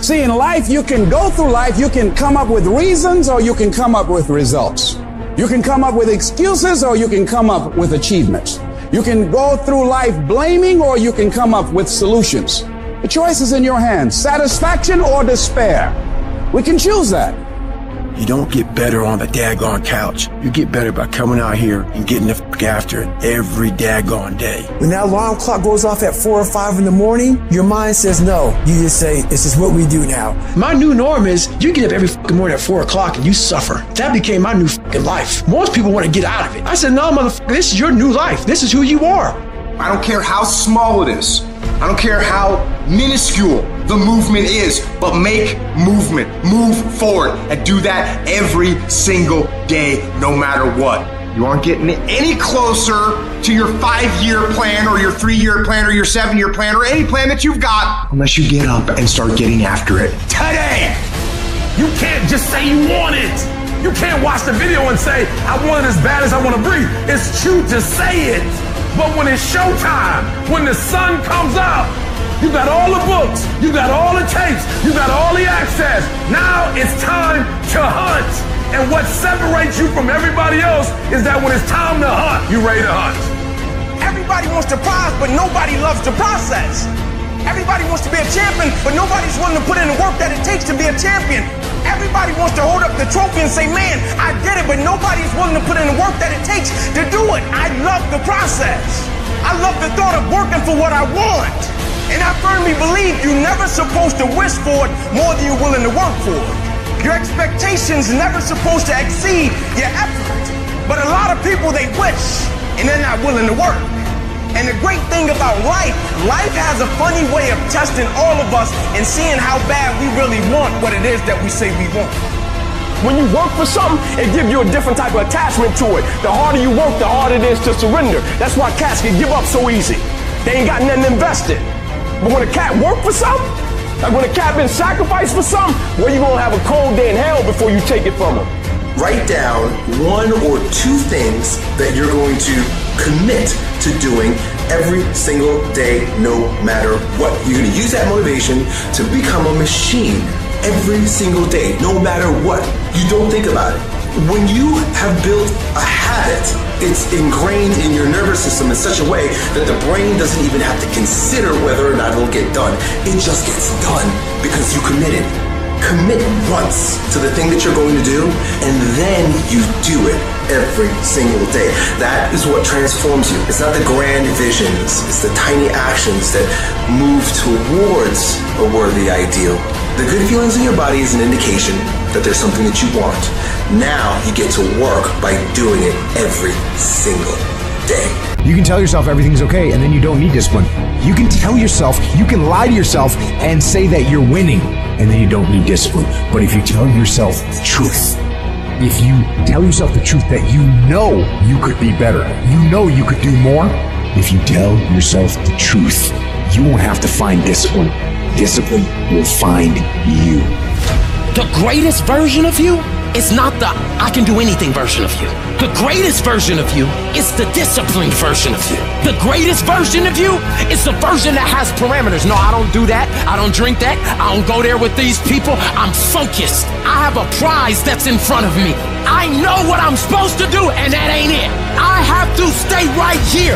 See, in life, you can go through life, you can come up with reasons or you can come up with results. You can come up with excuses or you can come up with achievements. You can go through life blaming or you can come up with solutions. The choice is in your hands, satisfaction or despair. We can choose that. You don't get better on the daggone couch. You get better by coming out here and getting the f*** after it every daggone day. When that alarm clock goes off at 4 or 5 in the morning, your mind says no. You just say, this is what we do now. My new norm is you get up every fucking morning at 4 o'clock and you suffer. That became my new fucking life. Most people want to get out of it. I said, no, motherfucker, this is your new life. This is who you are. I don't care how small it is. I don't care how minuscule the movement is, but make movement, move forward, and do that every single day, no matter what. You aren't getting any closer to your 5-year plan or your 3-year plan or your 7-year plan or any plan that you've got unless you get up and start getting after it today. You can't just say you want it. You can't watch the video and say, I want it as bad as I want to breathe. It's true to say it. But when it's showtime, when the sun comes up, you got all the books, you got all the tapes, you got all the access. Now it's time to hunt. And what separates you from everybody else is that when it's time to hunt, you ready to hunt. Everybody wants the prize, but nobody loves the process. Everybody wants to be a champion, but nobody's willing to put in the work that it takes to be a champion. Everybody wants to hold up the trophy and say, man, I did it, but nobody's willing to put in the work that it takes to do it. I love the process. I love the thought of working for what I want. And I firmly believe you're never supposed to wish for it more than you're willing to work for it. Your expectations never supposed to exceed your effort. But a lot of people, they wish, and they're not willing to work. And the great thing about life has a funny way of testing all of us and seeing how bad we really want what it is that we say we want. When you work for something, it gives you a different type of attachment to it. The harder you work, the harder it is to surrender. That's why cats can give up so easy. They ain't got nothing invested. But when a cat work for something, like when a cat been sacrificed for something, well, you're gonna have a cold day in hell before you take it from them. Write down 1 or 2 things that you're going to commit to doing every single day, no matter what. You're going to use that motivation to become a machine every single day, no matter what. You don't think about it. When you have built a habit, it's ingrained in your nervous system in such a way that the brain doesn't even have to consider whether or not it'll get done. It just gets done because you committed. Commit once to the thing that you're going to do, and then you do it every single day. That is what transforms you. It's not the grand visions, it's the tiny actions that move towards a worthy ideal. The good feelings in your body is an indication that there's something that you want. Now you get to work by doing it every single day. You can tell yourself everything's okay, and then you don't need discipline. You can tell yourself, you can lie to yourself and say that you're winning, and then you don't need discipline. But if you tell yourself the truth, if you tell yourself the truth that you know you could be better, you know you could do more, if you tell yourself the truth, you won't have to find discipline. Discipline will find you. The greatest version of you is not the I can do anything version of you. The greatest version of you is the disciplined version of you. The greatest version of you is the version that has parameters. No, I don't do that. I don't drink that. I don't go there with these people. I'm focused. I have a prize that's in front of me. I know what I'm supposed to do, and that ain't it. I have to stay right here.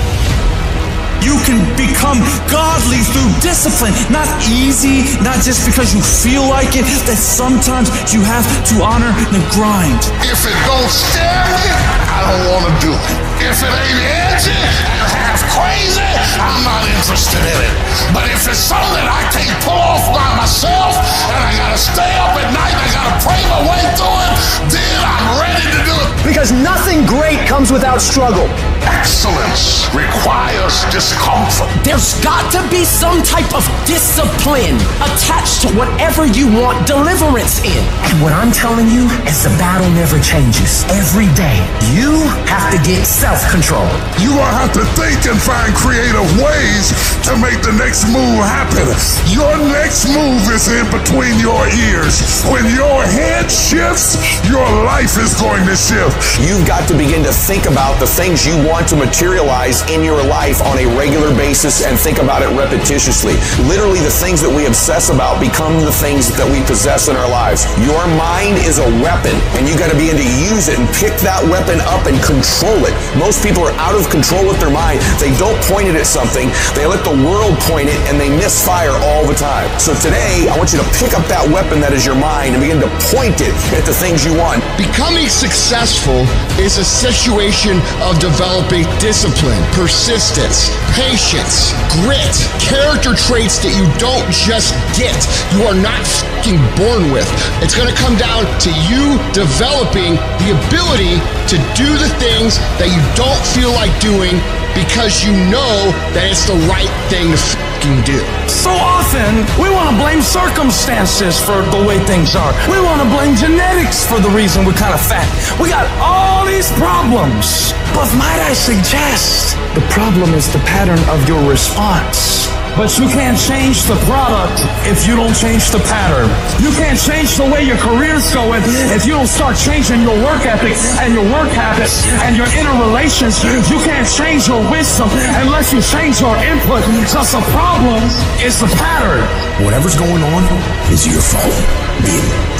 You can become godly through discipline. Not easy, not just because you feel like it, that sometimes you have to honor the grind. If it don't scare me, I don't want to do it. If it ain't edgy and half crazy, I'm not interested in it. But if it's something that I can't pull off by myself and I gotta stay up at night and I gotta pray my way through it, then I'm ready to do it. Because nothing great comes without struggle. Excellence requires discomfort. There's got to be some type of discipline attached to whatever you want deliverance in. And what I'm telling you is the battle never changes. Every day, you have to get self-control. You gonna have to think and find creative ways to make the next move happen. Your next move is in between your ears. When your head shifts, your life is going to shift. You've got to begin to think about the things you want want to materialize in your life on a regular basis and think about it repetitiously. Literally, the things that we obsess about become the things that we possess in our lives. Your mind is a weapon, and you got to begin to use it and pick that weapon up and control it. Most people are out of control with their mind. They don't point it at something. They let the world point it, and they misfire all the time. So today, I want you to pick up that weapon that is your mind and begin to point it at the things you want. Becoming successful is a situation of developing discipline, persistence, patience, grit, character traits that you don't just get. You are not fucking born with. It's going to come down to you developing the ability to do the things that you don't feel like doing because you know that it's the right thing to fucking do. So often, we want to blame circumstances for the way things are. We want to blame genetics for the reason we're kind of fat. We got all these problems. But might I suggest, the problem is the pattern of your response. But you can't change the product if you don't change the pattern. You can't change the way your career's going if you don't start changing your work ethic and your work habits and your inner relations. You can't change your wisdom unless you change your input. Because the problem is the pattern. Whatever's going on is your fault.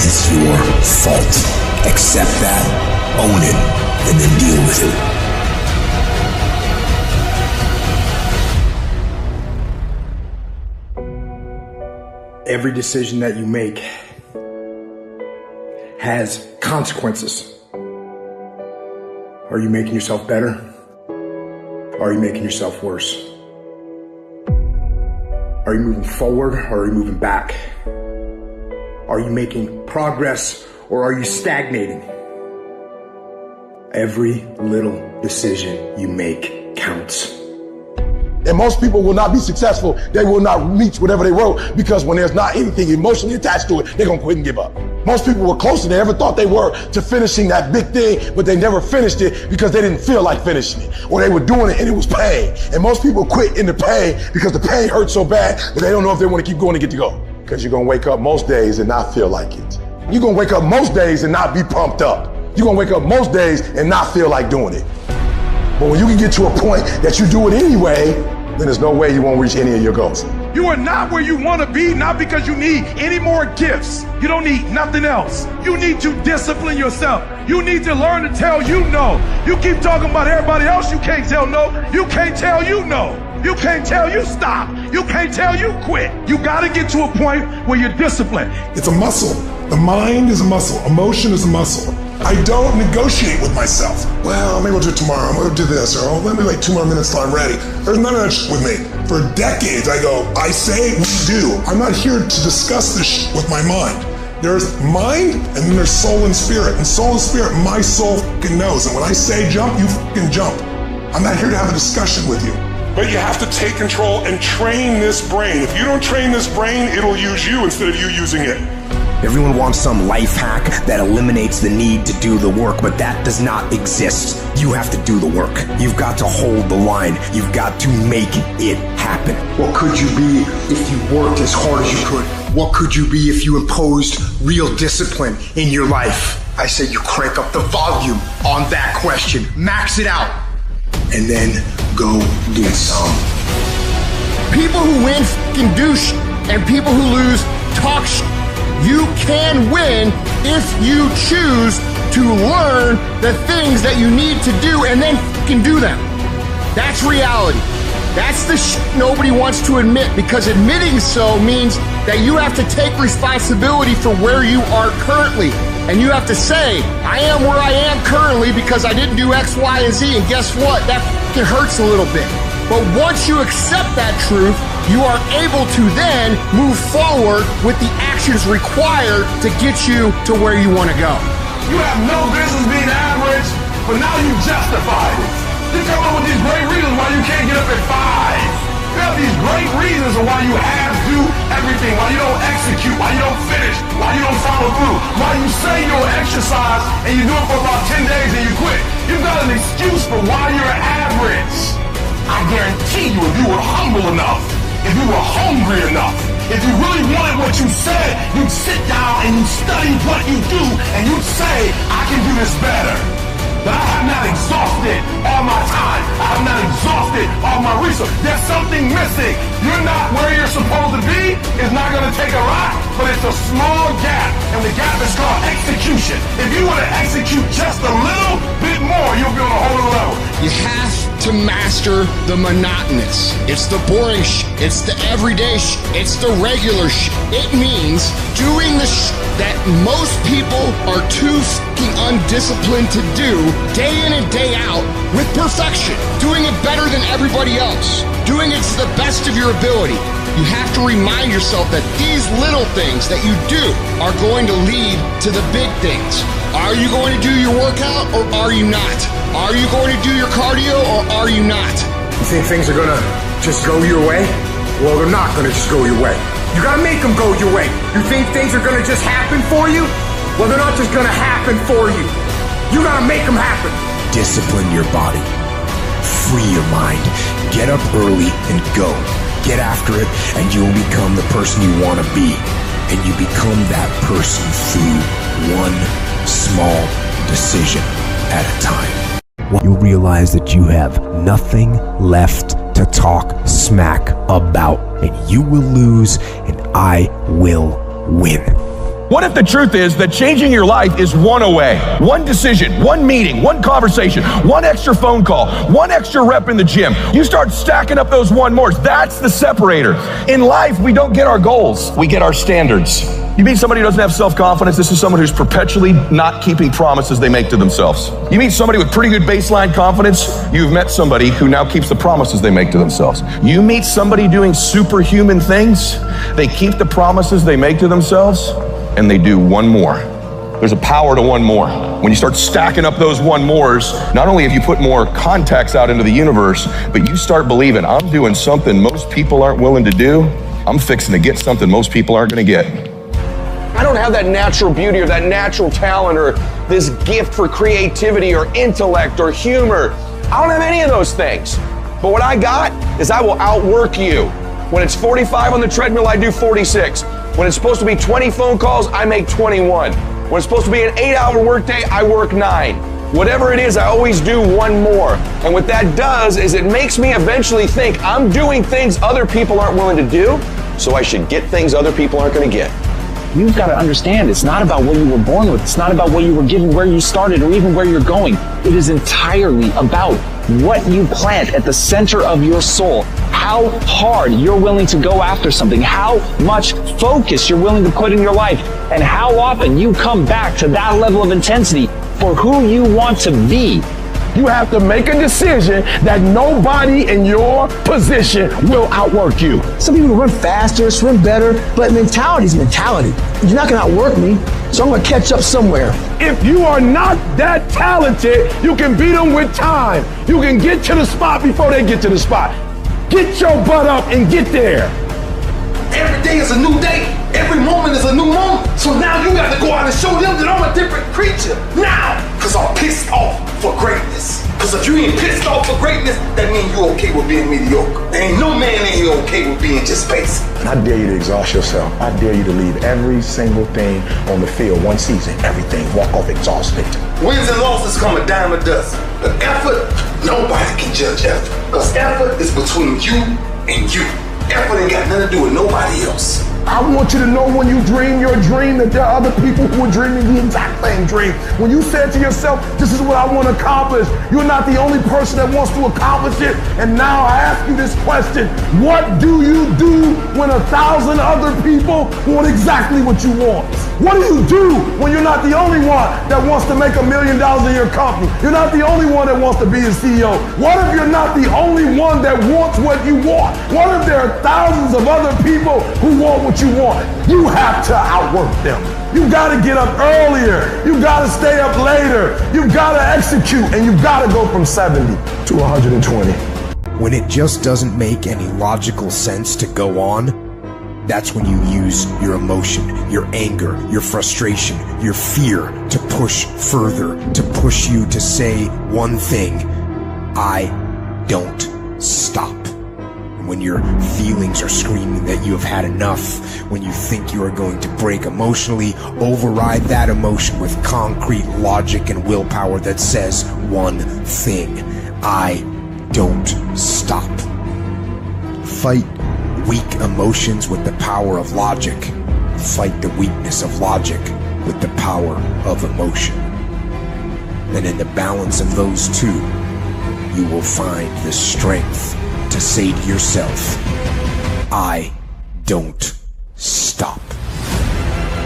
It's your fault. Accept that, own it, and then deal with it. Every decision that you make has consequences. Are you making yourself better? Or are you making yourself worse? Are you moving forward or are you moving back? Are you making progress or are you stagnating? Every little decision you make counts. And most people will not be successful. They will not reach whatever they wrote because when there's not anything emotionally attached to it, they're going to quit and give up. Most people were closer than they ever thought they were to finishing that big thing, but they never finished it because they didn't feel like finishing it. Or they were doing it and it was pain. And most people quit in the pain because the pain hurts so bad that they don't know if they want to keep going to get to go. Because you're going to wake up most days and not feel like it. You're going to wake up most days and not be pumped up. You're going to wake up most days and not feel like doing it. But when you can get to a point that you do it anyway, then there's no way you won't reach any of your goals. You are not where you want to be, not because you need any more gifts. You don't need nothing else. You need to discipline yourself. You need to learn to tell you no. You keep talking about everybody else, you can't tell no. You can't tell you no. You can't tell you stop. You can't tell you quit. You got to get to a point where you're disciplined. It's a muscle. The mind is a muscle. Emotion is a muscle. I don't negotiate with myself. Well, maybe we'll do it tomorrow. I'm going to do this. Or let me wait 2 more minutes till I'm ready. There's none of that shit with me. For decades, I go, I say, we do. I'm not here to discuss this shit with my mind. There's mind, and then there's soul and spirit. And soul and spirit, my soul fucking knows. And when I say jump, you fucking jump. I'm not here to have a discussion with you. But you have to take control and train this brain. If you don't train this brain, it'll use you instead of you using it. Everyone wants some life hack that eliminates the need to do the work, but that does not exist. You have to do the work. You've got to hold the line. You've got to make it happen. What could you be if you worked as hard as you could? What could you be if you imposed real discipline in your life? I say you crank up the volume on that question. Max it out. And then go get some. People who win fucking do shit, and people who lose talk shit. You can win if you choose to learn the things that you need to do and then fucking do them. That's reality. That's the shit nobody wants to admit, because admitting so means that you have to take responsibility for where you are currently. And you have to say, I am where I am currently because I didn't do X, Y, and Z. And guess what? That fucking hurts a little bit. But once you accept that truth, you are able to then move forward with the actions required to get you to where you want to go. You have no business being average, but now you justify it. You come up with these great reasons why you can't get up at 5. You have these great reasons of why you have to do everything, why you don't execute, why you don't finish, why you don't follow through, why you say you'll exercise and you do it for about 10 days and you quit. You've got an excuse for why you're average. I guarantee you, if you were humble enough, if you were hungry enough, if you really wanted what you said, you'd sit down and you'd study what you do and you'd say, I can do this better. But I have not exhausted all my time. I have not exhausted all my resources. There's something missing. You're not where you're supposed to be. It's not going to take a lot, but it's a small gap, and the gap is called execution. If you want to execute just a little bit more, you'll be on a whole other level. You have to master the monotonous. It's the boring it's the everyday it's the regular It means doing the that most people are too fucking undisciplined to do day in and day out with perfection. Doing it better than everybody else. Doing it to the best of your ability. You have to remind yourself that these little things that you do are going to lead to the big things. Are you going to do your workout or are you not? Are you going to do your cardio or are you not? You think things are going to just go your way? Well, they're not going to just go your way. You got to make them go your way. You think things are going to just happen for you? Well, they're not just going to happen for you. You got to make them happen. Discipline your body. Free your mind. Get up early and go. Get after it, and you will become the person you want to be. And you become that person through one small decision at a time. You'll realize that you have nothing left to talk smack about, and you will lose, and I will win. What if the truth is that changing your life is one away? One decision, one meeting, one conversation, one extra phone call, one extra rep in the gym. You start stacking up those one mores. That's the separator. In life, we don't get our goals. We get our standards. You meet somebody who doesn't have self-confidence. This is someone who's perpetually not keeping promises they make to themselves. You meet somebody with pretty good baseline confidence. You've met somebody who now keeps the promises they make to themselves. You meet somebody doing superhuman things. They keep the promises they make to themselves, and they do one more. There's a power to one more. When you start stacking up those one mores, not only have you put more contacts out into the universe, but you start believing, I'm doing something most people aren't willing to do. I'm fixing to get something most people aren't gonna get. I don't have that natural beauty or that natural talent or this gift for creativity or intellect or humor. I don't have any of those things. But what I got is I will outwork you. When it's 45 on the treadmill, I do 46. When it's supposed to be 20 phone calls, I make 21. When it's supposed to be an 8-hour workday, I work 9. Whatever it is, I always do one more. And what that does is it makes me eventually think I'm doing things other people aren't willing to do, so I should get things other people aren't gonna get. You've got to understand, it's not about what you were born with. It's not about what you were given, where you started, or even where you're going. It is entirely about what you plant at the center of your soul, how hard you're willing to go after something, how much focus you're willing to put in your life, and how often you come back to that level of intensity for who you want to be. You have to make a decision that nobody in your position will outwork you. Some people run faster, swim better, but mentality is mentality. You're not going to outwork me, so I'm going to catch up somewhere. If you are not that talented, you can beat them with time. You can get to the spot before they get to the spot. Get your butt up and get there. Every day is a new day. Every moment is a new moment. So now you got to go out and show them that I'm a different creature. Now, because I'm pissed off for greatness. Because if you ain't pissed off for greatness, that means you okay with being mediocre. There ain't no man in here okay with being just basic. I dare you to exhaust yourself. I dare you to leave every single thing on the field one season. Everything. Walk off exhausted. Wins and losses come a dime a dozen. But effort, nobody can judge effort. Because effort is between you and you. Effort ain't got nothing to do with nobody else. I want you to know when you dream your dream that there are other people who are dreaming the exact same dream. When you said to yourself, this is what I want to accomplish, you're not the only person that wants to accomplish it. And now I ask you this question, what do you do when 1,000 other people want exactly what you want? What do you do when you're not the only one that wants to make $1 million in your company? You're not the only one that wants to be a CEO. What if you're not the only one that wants what you want? What if there are thousands of other people who want what you want? You have to outwork them. You gotta get up earlier. You gotta stay up later. You gotta execute, and you gotta go from 70 to 120. When it just doesn't make any logical sense to go on, that's when you use your emotion, your anger, your frustration, your fear to push further, to push you to say one thing: I don't stop. when your feelings are screaming that you have had enough, when you think you are going to break emotionally, override that emotion with concrete logic and willpower that says one thing: I don't stop. Fight weak emotions with the power of logic. Fight the weakness of logic with the power of emotion. And in the balance of those two, you will find the strength to say to yourself, I don't stop.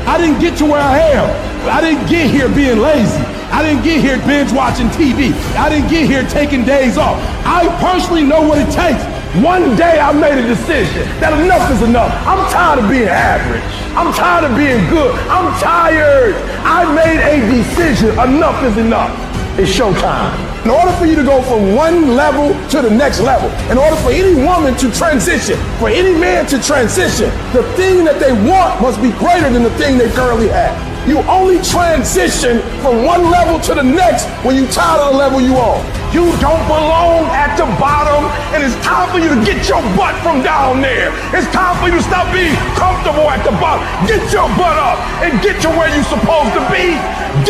I didn't get to where I am. I didn't get here being lazy. I didn't get here binge watching TV. I didn't get here taking days off. I personally know what it takes. One day I made a decision that enough is enough. I'm tired of being average. I'm tired of being good. I'm tired. I made a decision. Enough is enough. It's showtime. In order for you to go from one level to the next level, in order for any woman to transition, for any man to transition, the thing that they want must be greater than the thing they currently have. You only transition from one level to the next when you're tired of the level you on. You don't belong at the bottom, and it's time for you to get your butt from down there. It's time for you to stop being comfortable at the bottom. Get your butt up and get to where you're supposed to be.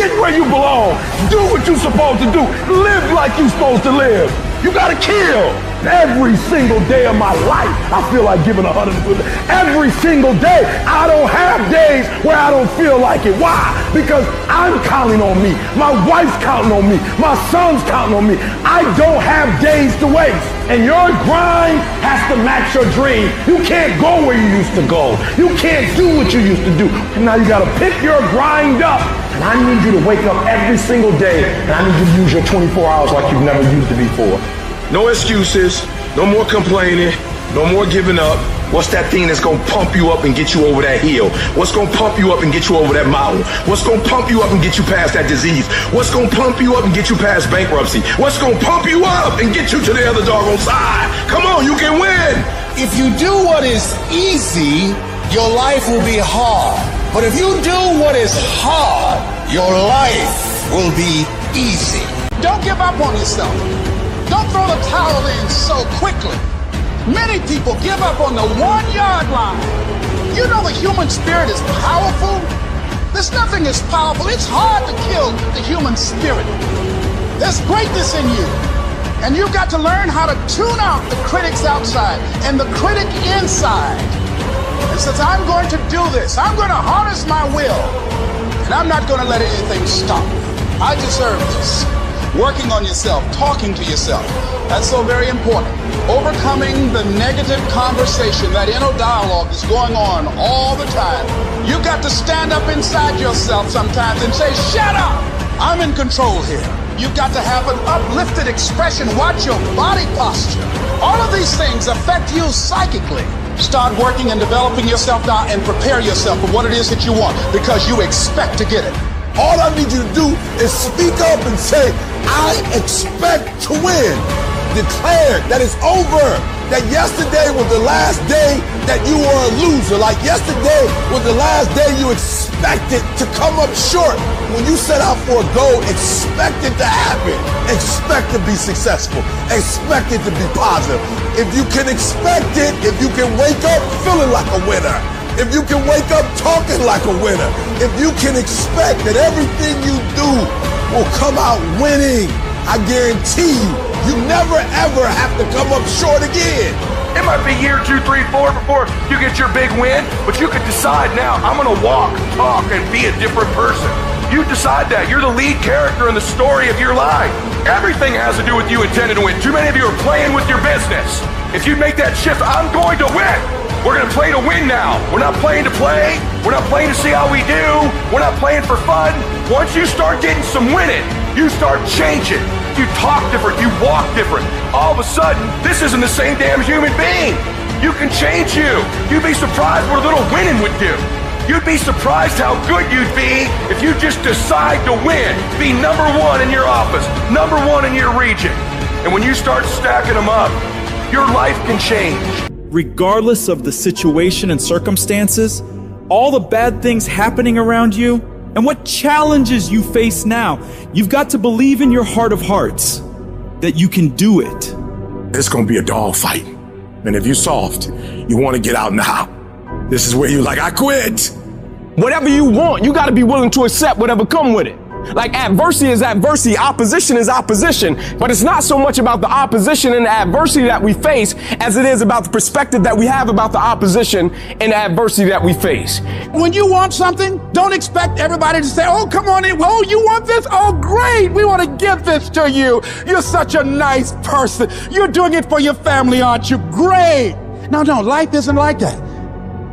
Get where you belong. Do what you're supposed to do. Live like you're supposed to live. You gotta kill. Every single day of my life, I feel like giving 100%. Every single day, I don't have days where I don't feel like it. Why? Because I'm counting on me. My wife's counting on me. My son's counting on me. I don't have days to waste. And your grind has to match your dream. You can't go where you used to go. You can't do what you used to do. And now you gotta pick your grind up. And I need you to wake up every single day, and I need you to use your 24 hours like you've never used it before. No excuses, no more complaining, no more giving up. What's that thing that's gonna pump you up and get you over that hill? What's gonna pump you up and get you over that mountain? What's gonna pump you up and get you past that disease? What's gonna pump you up and get you past bankruptcy? What's gonna pump you up and get you to the other doggone side? Come on, you can win! If you do what is easy, your life will be hard. But if you do what is hard, your life will be easy. Don't give up on yourself. Don't throw the towel in so quickly. Many people give up on the 1-yard line. You know the human spirit is powerful. There's nothing as powerful. It's hard to kill the human spirit. There's greatness in you. And you've got to learn how to tune out the critics outside and the critic inside. And since I'm going to do this, I'm going to harness my will. And I'm not going to let anything stop me. I deserve this. Working on yourself, talking to yourself. That's so very important. Overcoming the negative conversation, that inner dialogue is going on all the time. You've got to stand up inside yourself sometimes and say, shut up! I'm in control here. You've got to have an uplifted expression. Watch your body posture. All of these things affect you psychically. Start working and developing yourself now and prepare yourself for what it is that you want, because you expect to get it. All I need you to do is speak up and say, I expect to win. Declare that it's over. That yesterday was the last day that you were a loser. Like yesterday was the last day you expected to come up short. When you set out for a goal, expect it to happen. Expect to be successful. Expect it to be positive. If you can expect it, if you can wake up feeling like a winner, if you can wake up talking like a winner, if you can expect that everything you do will come out winning, I guarantee you never ever have to come up short again. It might be year 2, 3, 4 before you get your big win, but you could decide now, I'm gonna walk, talk, and be a different person. You decide that. You're the lead character in the story of your life. Everything has to do with you intending to win. Too many of you are playing with your business. If you make that shift, I'm going to win. We're going to play to win now. We're not playing to play. We're not playing to see how we do. We're not playing for fun. Once you start getting some winning, you start changing. You talk different. You walk different. All of a sudden, this isn't the same damn human being. You can change you. You'd be surprised what a little winning would do. You'd be surprised how good you'd be if you just decide to win. Be number 1 in your office, number 1 in your region. And when you start stacking them up, your life can change. Regardless of the situation and circumstances, all the bad things happening around you, and what challenges you face now, you've got to believe in your heart of hearts that you can do it. It's gonna be a dog fight. And if you're soft, you want to get out now. This is where you're like, I quit. Whatever you want, you got to be willing to accept whatever come with it. Like adversity is adversity, opposition is opposition, but it's not so much about the opposition and the adversity that we face as it is about the perspective that we have about the opposition and the adversity that we face. When you want something, don't expect everybody to say, oh, come on in. Oh, you want this? Oh, great. We want to give this to you. You're such a nice person. You're doing it for your family, aren't you? Great. No, life isn't like that.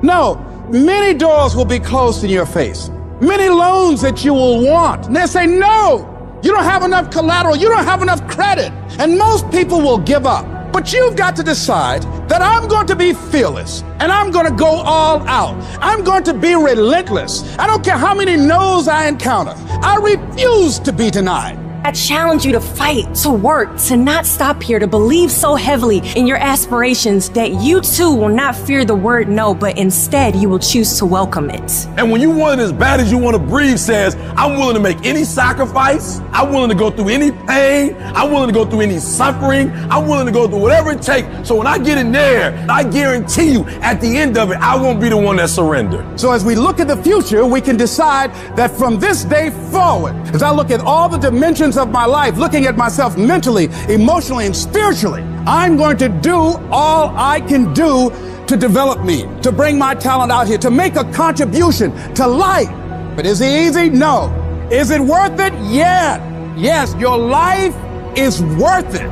No, many doors will be closed in your face. Many loans that you will want. And they'll say, no, you don't have enough collateral. You don't have enough credit. And most people will give up. But you've got to decide that I'm going to be fearless and I'm going to go all out. I'm going to be relentless. I don't care how many no's I encounter. I refuse to be denied. I challenge you to fight, to work, to not stop here, to believe so heavily in your aspirations that you too will not fear the word no, but instead you will choose to welcome it. And when you want it as bad as you want to breathe says, I'm willing to make any sacrifice. I'm willing to go through any pain. I'm willing to go through any suffering. I'm willing to go through whatever it takes. So when I get in there, I guarantee you at the end of it, I won't be the one that surrendered. So as we look at the future, we can decide that from this day forward, as I look at all the dimensions of my life, looking at myself mentally, emotionally, and spiritually, I'm going to do all I can do to develop me, to bring my talent out here, to make a contribution to life. But is it easy? No. Is it worth it? Yeah. Yes, your life is worth it.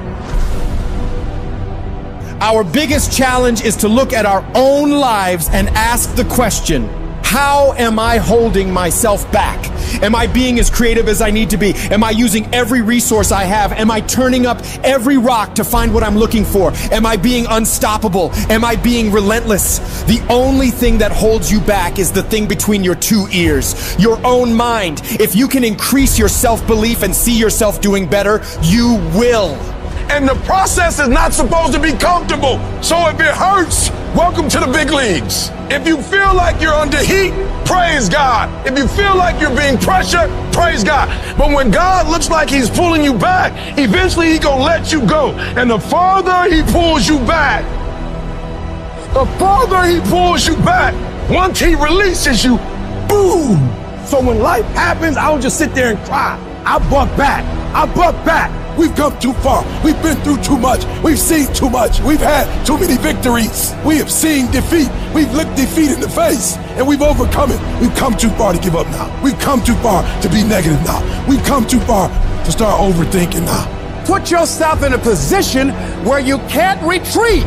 Our biggest challenge is to look at our own lives and ask the question, how am I holding myself back? Am I being as creative as I need to be? Am I using every resource I have? Am I turning up every rock to find what I'm looking for? Am I being unstoppable? Am I being relentless? The only thing that holds you back is the thing between your two ears, your own mind. If you can increase your self-belief and see yourself doing better, you will. And the process is not supposed to be comfortable. So if it hurts, welcome to the big leagues. If you feel like you're under heat, praise God. If you feel like you're being pressured, praise God. But when God looks like he's pulling you back, eventually he's gonna let you go. And the farther he pulls you back, once he releases you, boom. So when life happens, I don't just sit there and cry. I buck back. We've come too far. We've been through too much. We've seen too much. We've had too many victories. We have seen defeat. We've looked defeat in the face and we've overcome it. We've come too far to give up now. We've come too far to be negative now. We've come too far to start overthinking now. Put yourself in a position where you can't retreat,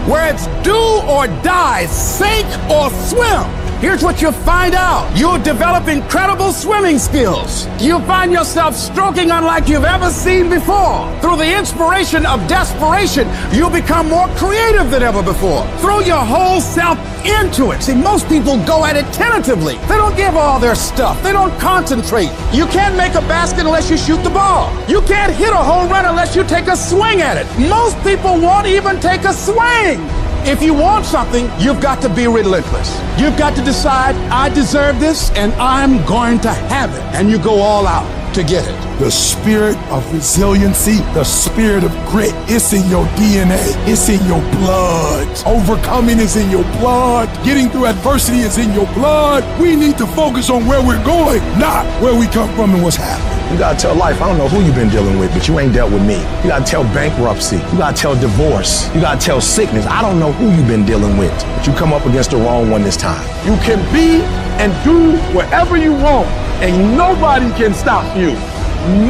where it's do or die, sink or swim. Here's what you'll find out. You'll develop incredible swimming skills. You'll find yourself stroking unlike you've ever seen before. Through the inspiration of desperation, you'll become more creative than ever before. Throw your whole self into it. See, most people go at it tentatively. They don't give all their stuff. They don't concentrate. You can't make a basket unless you shoot the ball. You can't hit a home run unless you take a swing at it. Most people won't even take a swing. If you want something, you've got to be relentless. You've got to decide, I deserve this and I'm going to have it. And you go all out to get it. The spirit of resiliency, the spirit of grit, it's in your DNA. It's in your blood. Overcoming is in your blood. Getting through adversity is in your blood. We need to focus on where we're going, not where we come from and what's happening. You gotta tell life, I don't know who you've been dealing with, but you ain't dealt with me. You gotta tell bankruptcy. You gotta tell divorce. You gotta tell sickness. I don't know who you've been dealing with, but you come up against the wrong one this time. You can be and do whatever you want, and nobody can stop you.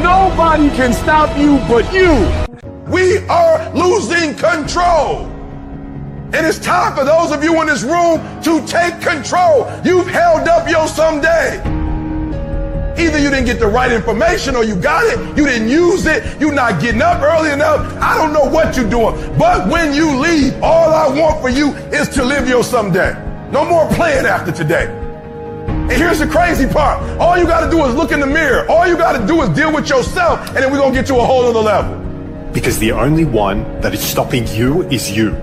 Nobody can stop you but you. We are losing control. And it's time for those of you in this room to take control. You've held up your someday. Either you didn't get the right information or you got it, you didn't use it, you're not getting up early enough. I don't know what you're doing. But when you leave, all I want for you is to live your someday. No more playing after today. And here's the crazy part. All you got to do is look in the mirror. All you got to do is deal with yourself, and then we're going to get to a whole other level. Because the only one that is stopping you is you.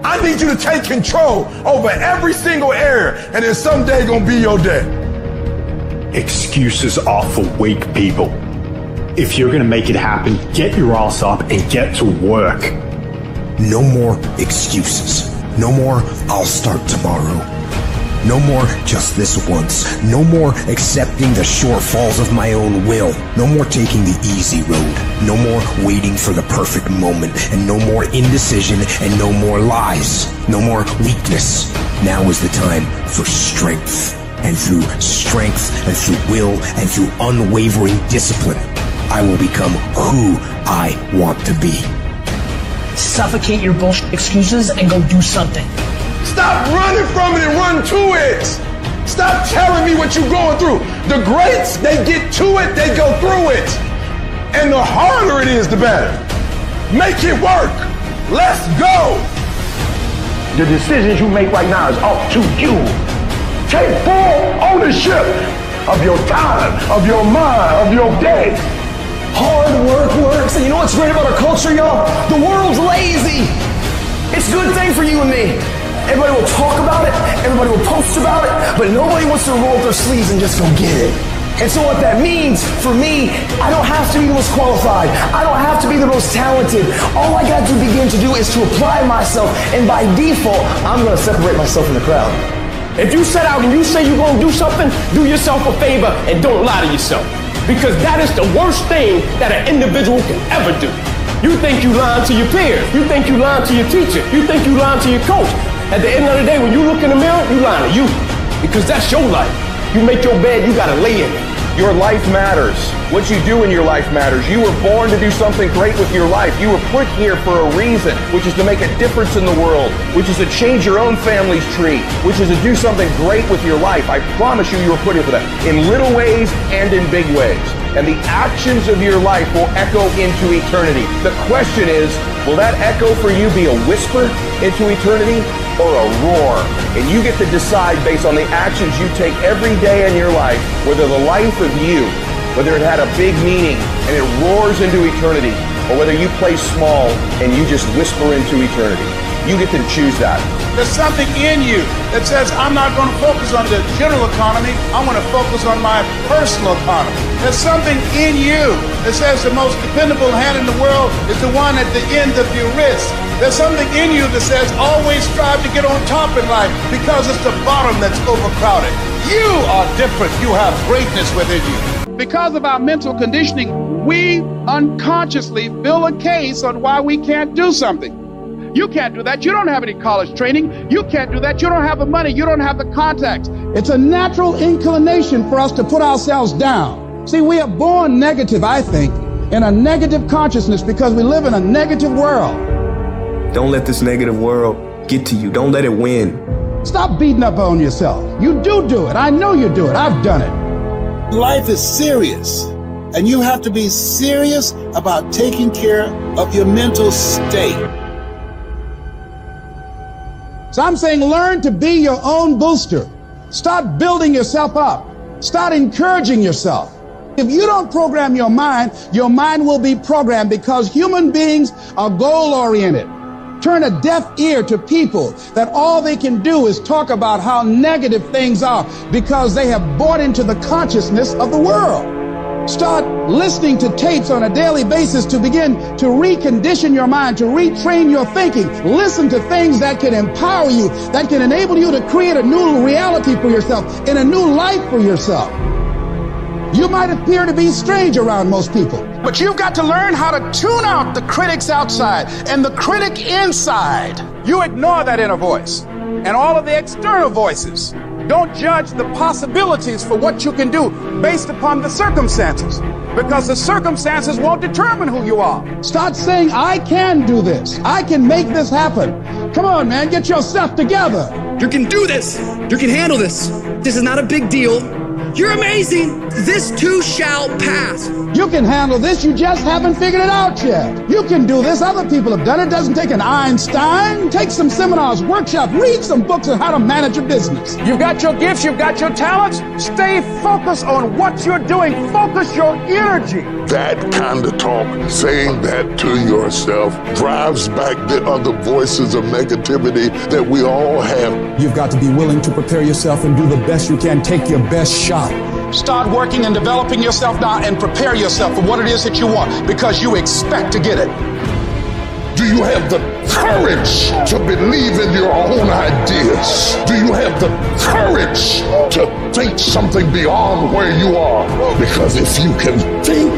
I need you to take control over every single area, and then someday going to be your day. Excuses are for weak people. If you're going to make it happen, get your ass up and get to work. No more excuses. No more, I'll start tomorrow. No more just this once. No more accepting the shortfalls of my own will. No more taking the easy road. No more waiting for the perfect moment. And no more indecision and no more lies. No more weakness. Now is the time for strength. And through strength and through will and through unwavering discipline, I will become who I want to be. Suffocate your bullshit excuses and go do something. Stop running from it and run to it. Stop telling me what you're going through. The greats, they get to it, they go through it. And the harder it is, the better. Make it work. Let's go. The decisions you make right now is up to you. Take full ownership of your time, of your mind, of your day. Hard work works. And you know what's great about our culture, y'all? The world's lazy. It's a good thing for you and me. Everybody will talk about it, everybody will post about it, but nobody wants to roll up their sleeves and just go get it. And so what that means for me, I don't have to be the most qualified. I don't have to be the most talented. All I got to begin to do is to apply myself, and by default, I'm going to separate myself from the crowd. If you set out and you say you're going to do something, do yourself a favor and don't lie to yourself. Because that is the worst thing that an individual can ever do. You think you lying to your peers. You think you lying to your teacher. You think you lying to your coach. At the end of the day, when you look in the mirror, you lying to you. Because that's your life. You make your bed, you gotta lay in it. Your life matters. What you do in your life matters. You were born to do something great with your life. You were put here for a reason, which is to make a difference in the world, which is to change your own family's tree, which is to do something great with your life. I promise you, you were put here for that, in little ways and in big ways. And the actions of your life will echo into eternity. The question is, will that echo for you be a whisper into eternity or a roar? And you get to decide based on the actions you take every day in your life, whether the life of you, whether it had a big meaning and it roars into eternity, or whether you play small and you just whisper into eternity. You get to choose that. There's something in you that says, I'm not going to focus on the general economy. I'm going to focus on my personal economy. There's something in you that says the most dependable hand in the world is the one at the end of your wrist. There's something in you that says, always strive to get on top in life because it's the bottom that's overcrowded. You are different. You have greatness within you. Because of our mental conditioning, we unconsciously build a case on why we can't do something. You can't do that. You don't have any college training. You can't do that. You don't have the money. You don't have the contacts. It's a natural inclination for us to put ourselves down. See, we are born negative, I think, in a negative consciousness because we live in a negative world. Don't let this negative world get to you. Don't let it win. Stop beating up on yourself. You do it. I know you do it. I've done it. Life is serious, and you have to be serious about taking care of your mental state. So I'm saying learn to be your own booster. Start building yourself up. Start encouraging yourself. If you don't program your mind will be programmed because human beings are goal-oriented. Turn a deaf ear to people that all they can do is talk about how negative things are because they have bought into the consciousness of the world. Start listening to tapes on a daily basis to begin to recondition your mind, to retrain your thinking. Listen to things that can empower you, that can enable you to create a new reality for yourself and a new life for yourself. You might appear to be strange around most people, but you've got to learn how to tune out the critics outside and the critic inside. You ignore that inner voice and all of the external voices. Don't judge the possibilities for what you can do based upon the circumstances, because the circumstances won't determine who you are. Start saying, I can do this. I can make this happen. Come on, man, get yourself together. You can do this. You can handle this. This is not a big deal. You're amazing. This too shall pass. You can handle this. You just haven't figured it out yet. You can do this. Other people have done it. It doesn't take an Einstein. Take some seminars, workshops, read some books on how to manage a business. You've got your gifts. You've got your talents. Stay focused on what you're doing. Focus your energy. That kind of talk, saying that to yourself, drives back the other voices of negativity that we all have. You've got to be willing to prepare yourself and do the best you can. Take your best shot. Start working and developing yourself now and prepare yourself for what it is that you want because you expect to get it. Do you have the courage to believe in your own ideas? Do you have the courage to think something beyond where you are? Because if you can think,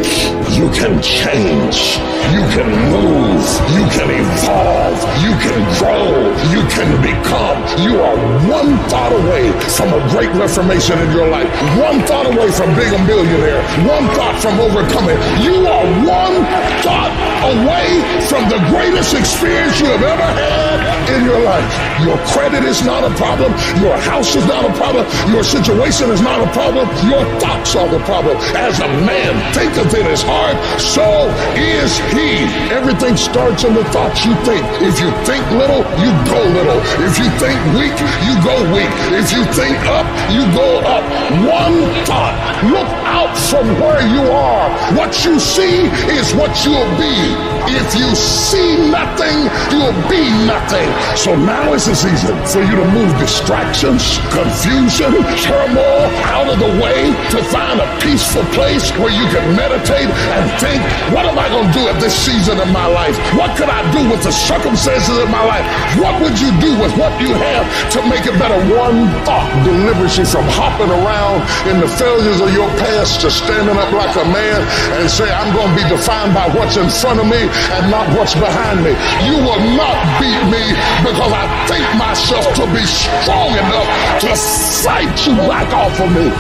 you can change, you can move, you can evolve, you can grow, you can become. You are one thought away from a great reformation in your life, one thought away from being a millionaire, one thought from overcoming. You are one thought away from the greatest experience you have ever had in your life. Your credit is not a problem. Your house is not a problem. Your situation is not a problem. Your thoughts are the problem. As a man thinketh in his heart, so is he. Everything starts in the thoughts you think. If you think little, you go little. If you think weak, you go weak. If you think up, you go up. One thought. Look out from where you are. What you see is what you'll be. If you see nothing, you'll be nothing. So now is the season for you to move distractions, confusion, turmoil out of the way to find a peaceful place where you can meditate and think, what am I going to do at this season of my life? What could I do with the circumstances of my life? What would you do with what you have to make it better? One thought delivers you from hopping around in the failures of your past to standing up like a man and say, I'm going to be defined by what's in front of me and not what's behind me. You will not beat me because I think myself to be strong enough to fight you back off of me.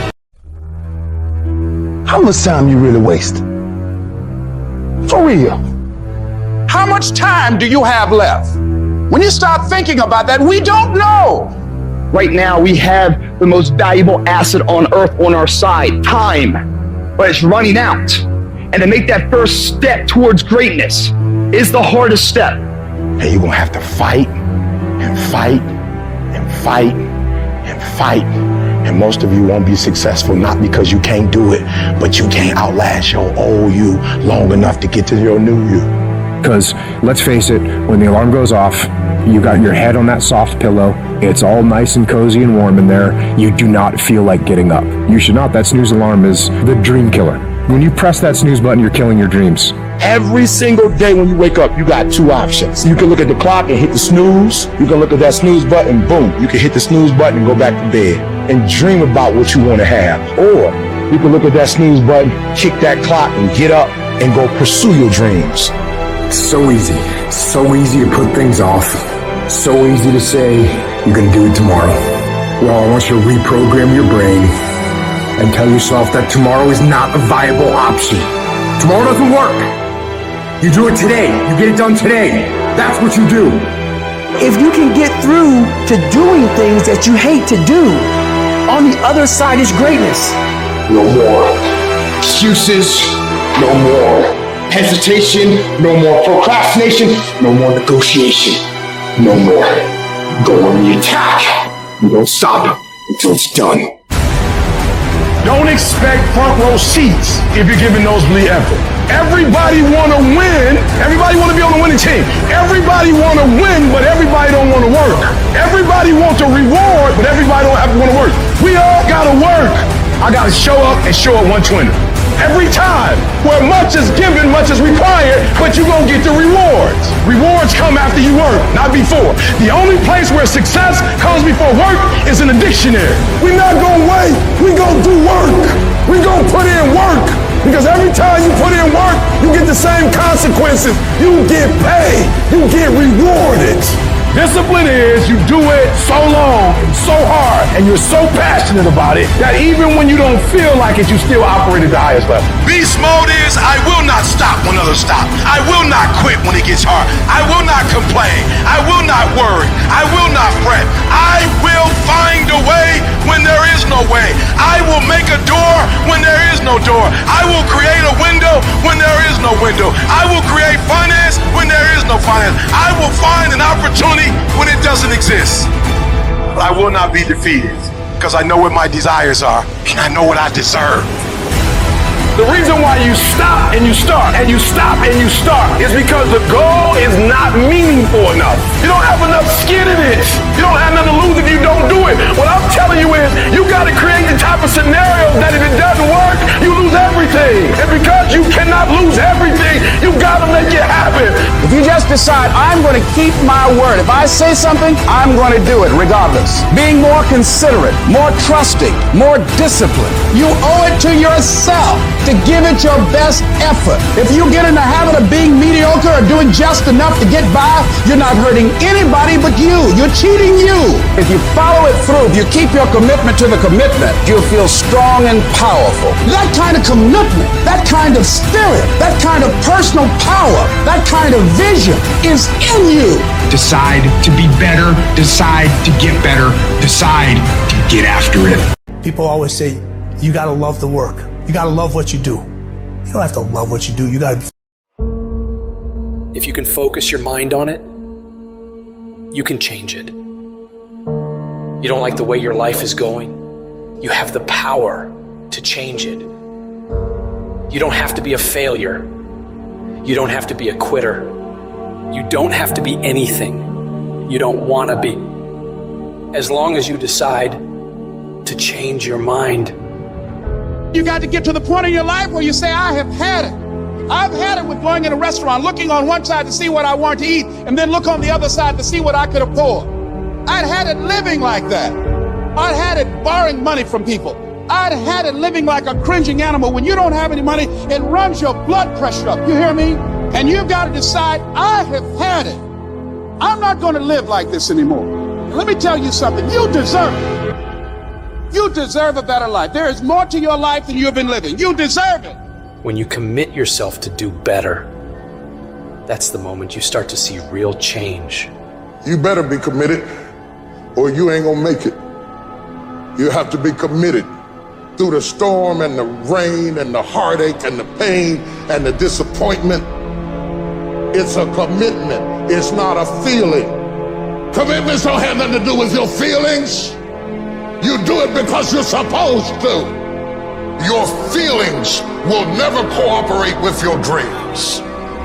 How much time you really waste? For real. How much time do you have left? When you start thinking about that, we don't know. Right now, we have the most valuable asset on earth on our side, time, but it's running out. And to make that first step towards greatness is the hardest step. And you're gonna have to fight and fight and fight and fight. And most of you won't be successful, not because you can't do it, but you can't outlast your old you long enough to get to your new you. Because let's face it, when the alarm goes off, you got your head on that soft pillow, it's all nice and cozy and warm in there, you do not feel like getting up. You should not. That snooze alarm is the dream killer. When you press that snooze button, you're killing your dreams. Every single day when you wake up, you got two options. You can look at the clock and hit the snooze. You can look at that snooze button, boom. You can hit the snooze button and go back to bed and dream about what you want to have. Or you can look at that snooze button, kick that clock and get up and go pursue your dreams. So easy to put things off. So easy to say, you're gonna do it tomorrow. Well, I want you to reprogram your brain and tell yourself that tomorrow is not a viable option. Tomorrow doesn't work. You do it today. You get it done today. That's what you do. If you can get through to doing things that you hate to do, on the other side is greatness. No more excuses, no more hesitation, no more procrastination, no more negotiation, no more. Go on the attack. You don't stop until it's done. Don't expect front row seats if you're giving nosebleed effort. Everybody want to win. Everybody want to be on the winning team. Everybody want to win, but everybody don't want to work. Everybody wants a reward, but everybody don't want to work. We all got to work. I got to show up and show up 120. Every time, where much is given, much is required, but you're going to get the rewards. Rewards come after you work, not before. The only place where success comes before work is in the dictionary. We're not going to wait. We're going to do work. We're going to put in work. Because every time you put in work, you get the same consequences. You get paid. You get rewarded. Discipline is you do it so long, so hard, and you're so passionate about it that even when you don't feel like it, you still operate at the highest level. Beast mode is I will not stop when others stop. I will not quit when it gets hard. I will not complain. I will not worry. I will not fret. I will find a way when there is no way. I will make a door when there is no door. I will create a window when there is no window. I will create finance when there is no finance. I will find an opportunity when it doesn't exist. But I will not be defeated because I know what my desires are and I know what I deserve. The reason why you stop and you start and you stop and you start is because the goal is not meaningful enough. You don't have enough skin in it. You don't have nothing to lose if you don't do it. What I'm telling you is you got to create the type of scenario that if it doesn't work, you lose everything. And because you cannot lose everything, you got to make it happen. If If you just decide, I'm going to keep my word. If I say something, I'm going to do it regardless. Being more considerate, more trusting, more disciplined. You owe it to yourself to give it your best effort. If you get in the habit of being mediocre or doing just enough to get by, you're not hurting anybody but you. You're cheating you. If you follow it through, if you keep your commitment to the commitment, you'll feel strong and powerful. That kind of commitment, that kind of spirit, that kind of personal power, that kind of vision is in you. Decide to be better. Decide to get better. Decide to get after it. People always say, you gotta love the work. You gotta love what you do. You don't have to love what you do. You gotta. If you can focus your mind on it, you can change it. You don't like the way your life is going? You have the power to change it. You don't have to be a failure. You don't have to be a quitter. You don't have to be anything you don't want to be. As long as you decide to change your mind. You got to get to the point in your life where you say, I have had it. I've had it with going in a restaurant, looking on one side to see what I want to eat, and then look on the other side to see what I could afford. I'd had it living like that. I'd had it borrowing money from people. I'd had it living like a cringing animal. When you don't have any money, it runs your blood pressure up. You hear me? And you've got to decide, I have had it. I'm not going to live like this anymore. And let me tell you something. You deserve it. You deserve a better life. There is more to your life than you've been living. You deserve it. When you commit yourself to do better, that's the moment you start to see real change. You better be committed or you ain't gonna make it. You have to be committed through the storm and the rain and the heartache and the pain and the disappointment. It's a commitment. It's not a feeling. Commitments don't have nothing to do with your feelings. You do it because you're supposed to. Your feelings will never cooperate with your dreams.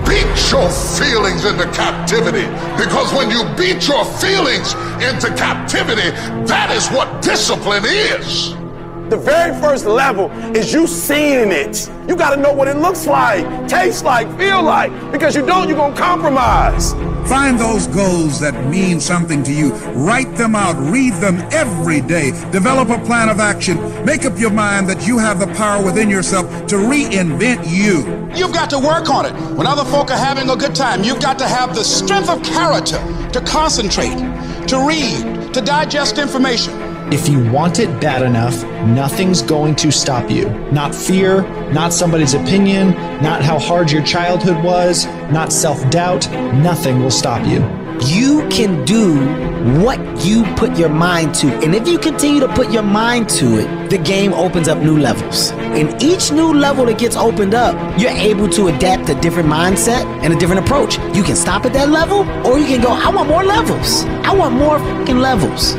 Beat your feelings into captivity, because when you beat your feelings into captivity, that is what discipline is. The very first level is you seeing it. You got to know what it looks like, tastes like, feel like, because you don't, you're going to compromise. Find those goals that mean something to you. Write them out. Read them every day. Develop a plan of action. Make up your mind that you have the power within yourself to reinvent you. You've got to work on it. When other folk are having a good time, you've got to have the strength of character to concentrate, to read, to digest information. If you want it bad enough, nothing's going to stop you. Not fear, not somebody's opinion, not how hard your childhood was, not self-doubt. Nothing will stop you. You can do what you put your mind to. And if you continue to put your mind to it, the game opens up new levels. And each new level that gets opened up, you're able to adapt a different mindset and a different approach. You can stop at that level, or you can go, I want more levels. I want more fucking levels.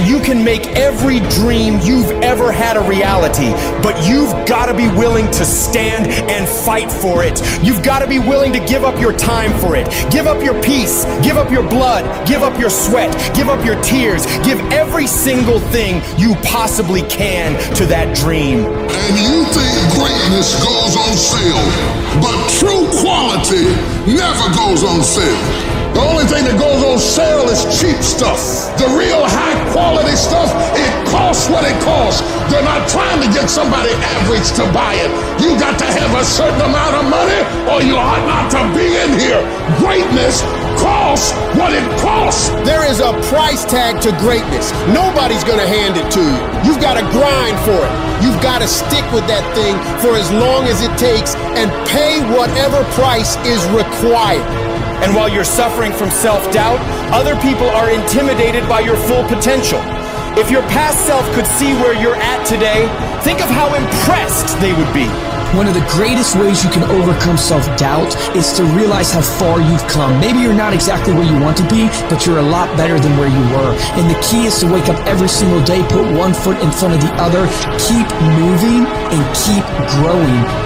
You can make every dream you've ever had a reality, but you've got to be willing to stand and fight for it. You've got to be willing to give up your time for it. Give up your peace, give up your blood, give up your sweat, give up your tears, give every single thing you possibly can to that dream. And you think greatness goes on sale, but true quality never goes on sale. The only thing that goes on sale is cheap stuff. The real high quality stuff, it costs what it costs. They're not trying to get somebody average to buy it. You got to have a certain amount of money or you ought not to be in here. Greatness costs what it costs. There is a price tag to greatness. Nobody's gonna hand it to you. You've got to grind for it. You've got to stick with that thing for as long as it takes and pay whatever price is required. And while you're suffering from self-doubt, other people are intimidated by your full potential. If your past self could see where you're at today, think of how impressed they would be. One of the greatest ways you can overcome self-doubt is to realize how far you've come. Maybe you're not exactly where you want to be, but you're a lot better than where you were. And the key is to wake up every single day, put one foot in front of the other, keep moving, and keep growing.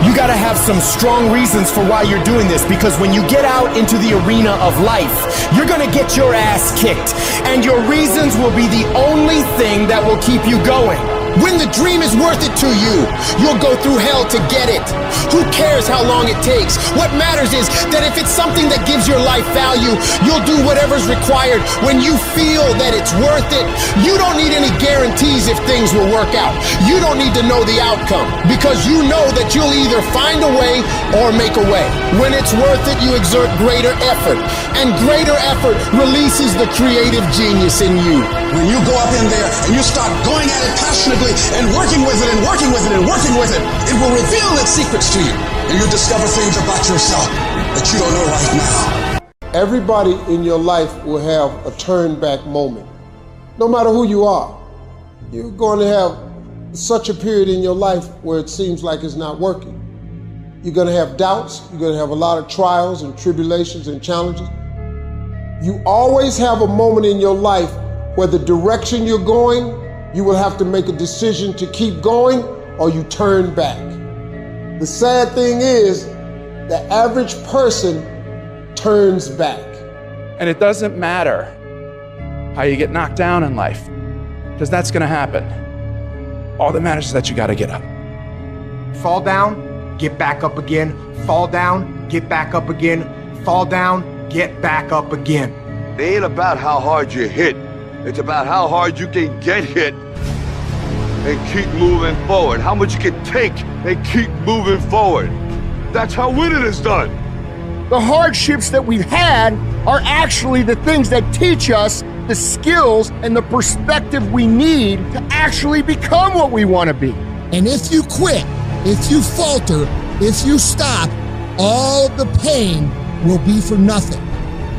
You gotta have some strong reasons for why you're doing this, because when you get out into the arena of life, you're gonna get your ass kicked, and your reasons will be the only thing that will keep you going. When the dream is worth it to you, you'll go through hell to get it. Who cares how long it takes? What matters is that if it's something that gives your life value, you'll do whatever's required when you feel that it's worth it. You don't need any guarantees if things will work out. You don't need to know the outcome because you know that you'll either find a way or make a way. When it's worth it, you exert greater effort, and greater effort releases the creative genius in you. When you go up in there and you start going at it passionately and working with it and working with it and working with it, it will reveal its secrets to you. And you'll discover things about yourself that you don't know right now. Everybody in your life will have a turn back moment. No matter who you are, you're going to have such a period in your life where it seems like it's not working. You're going to have doubts. You're going to have a lot of trials and tribulations and challenges. You always have a moment in your life where the direction you're going, you will have to make a decision to keep going or you turn back. The sad thing is, the average person turns back. And it doesn't matter how you get knocked down in life, because that's gonna happen. All that matters is that you gotta get up. Fall down, get back up again. Fall down, get back up again. Fall down, get back up again. It ain't about how hard you hit. It's about how hard you can get hit and keep moving forward. How much you can take and keep moving forward. That's how winning is done. The hardships that we've had are actually the things that teach us the skills and the perspective we need to actually become what we want to be. And if you quit, if you falter, if you stop, all the pain will be for nothing.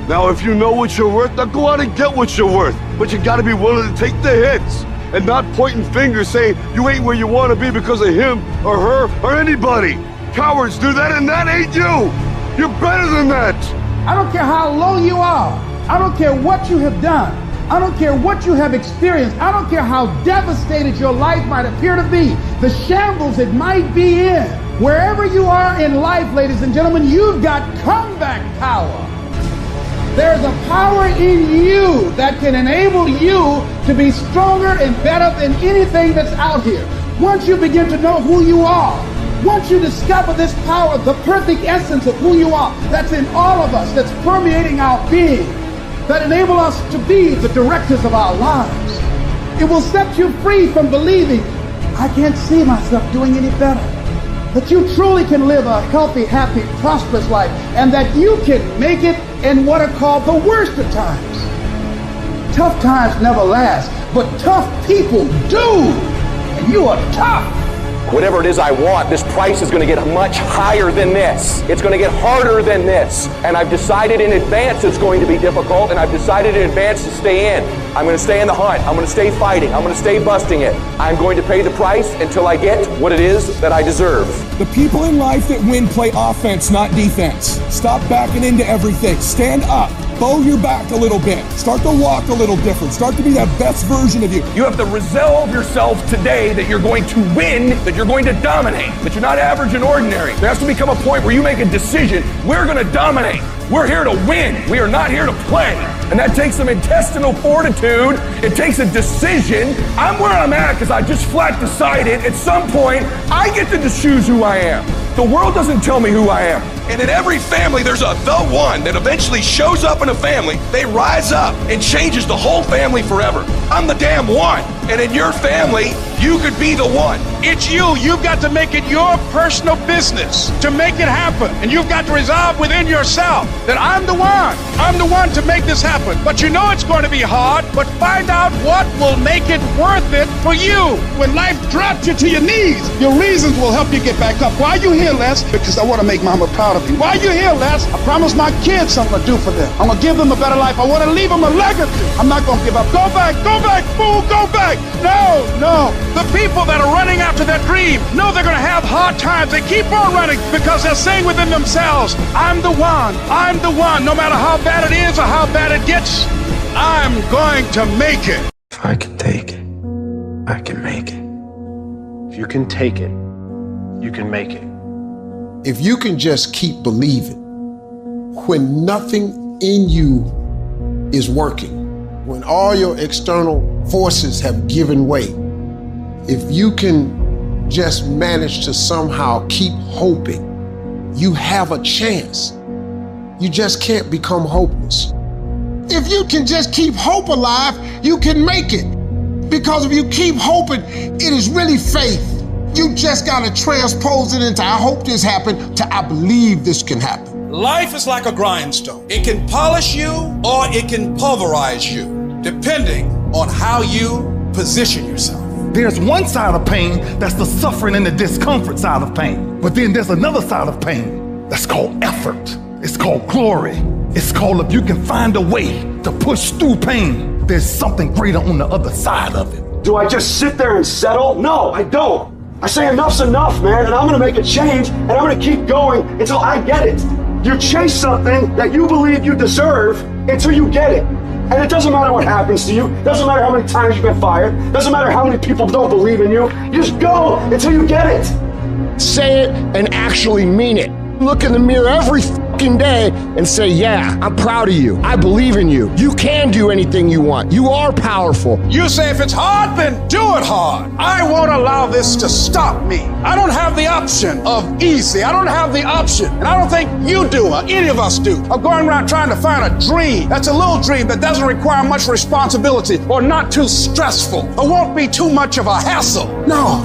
Now, if you know what you're worth, now go out and get what you're worth. But you gotta be willing to take the hits and not pointing fingers saying you ain't where you want to be because of him or her or anybody. Cowards do that, and that ain't you. You're better than that. I don't care how low you are. I don't care what you have done. I don't care what you have experienced. I don't care how devastated your life might appear to be, the shambles it might be in. Wherever you are in life, ladies and gentlemen, you've got comeback power. There's a power in you that can enable you to be stronger and better than anything that's out here. Once you begin to know who you are, once you discover this power, the perfect essence of who you are, that's in all of us, that's permeating our being, that enable us to be the directors of our lives, it will set you free from believing, I can't see myself doing any better. That you truly can live a healthy, happy, prosperous life, and that you can make it in what are called the worst of times. Tough times never last, but tough people do, and you are tough. Whatever it is I want, this price is going to get much higher than this. It's going to get harder than this. And I've decided in advance it's going to be difficult, and I've decided in advance to stay in. I'm going to stay in the hunt. I'm going to stay fighting. I'm going to stay busting it. I'm going to pay the price until I get what it is that I deserve. The people in life that win play offense, not defense. Stop backing into everything. Stand up. Bow your back a little bit. Start to walk a little different. Start to be that best version of you. You have to resolve yourself today that you're going to win, that you're going to dominate, that you're not average and ordinary. There has to become a point where you make a decision. We're going to dominate. We're here to win. We are not here to play. And that takes some intestinal fortitude. It takes a decision. I'm where I'm at because I just flat decided at some point I get to choose who I am. The world doesn't tell me who I am. And in every family, there's the one that eventually shows up in a family. They rise up and changes the whole family forever. I'm the damn one. And in your family, you could be the one. It's you. You've got to make it your personal business to make it happen. And you've got to resolve within yourself that I'm the one. I'm the one to make this happen. But you know it's going to be hard, but find out what will make it worth it for you. When life drops you to your knees, your reasons will help you get back up. Why are you here, Les? Because I want to make Mama proud of me. Why are you here, Les? I promised my kids something to do for them. I'm going to give them a better life. I want to leave them a legacy. I'm not going to give up. Go back, fool, go back. No. The people that are running after that dream know they're going to have hard times. They keep on running because they're saying within themselves, I'm the one. No matter how bad it is or how bad it gets, I'm going to make it. If I can take it, I can make it. If you can take it, you can make it. If you can just keep believing, when nothing in you is working, when all your external forces have given way, If you can just manage to somehow keep hoping, you have a chance. You just can't become hopeless. If you can just keep hope alive, you can make it. Because if you keep hoping, it is really faith. You just gotta transpose it into I hope this happened to I believe this can happen. Life is like a grindstone. It can polish you or it can pulverize you, depending on how you position yourself. There's one side of pain that's the suffering and the discomfort side of pain. But then there's another side of pain that's called effort. It's called glory. It's called if you can find a way to push through pain, there's something greater on the other side of it. Do I just sit there and settle? No, I don't. I say enough's enough, man, and I'm gonna make a change, and I'm gonna keep going until I get it. You chase something that you believe you deserve until you get it. And it doesn't matter what happens to you. Doesn't matter how many times you've been fired. Doesn't matter how many people don't believe in you. You just go until you get it. Say it and actually mean it. Look in the mirror every fucking day and say, yeah, I'm proud of you. I believe in you. You can do anything you want. You are powerful. You say if it's hard, then do it hard. I won't allow this to stop me. I don't have the option of easy. I don't have the option, and I don't think you do, or any of us do, of going around trying to find a dream that's a little dream that doesn't require much responsibility or not too stressful or won't be too much of a hassle. No.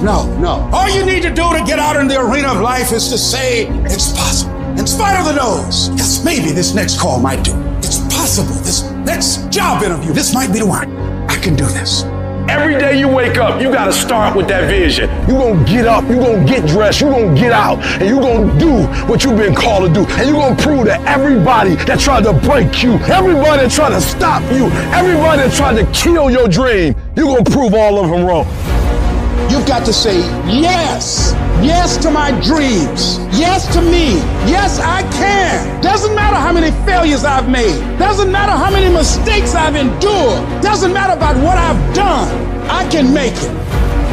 All you need to do to get out in the arena of life is to say it's possible. In spite of the no's, yes, maybe this next call might do. It's possible. This next job interview, this might be the one. I can do this. Every day you wake up, you gotta start with that vision. You gonna get up, you gonna get dressed, you gonna get out, and you gonna do what you've been called to do. And you gonna prove to everybody that tried to break you, everybody that tried to stop you, everybody that tried to kill your dream, you gonna prove all of them wrong. You've got to say yes. Yes to my dreams. Yes to me. Yes, I can. Doesn't matter how many failures I've made. Doesn't matter how many mistakes I've endured. Doesn't matter about what I've done. I can make it.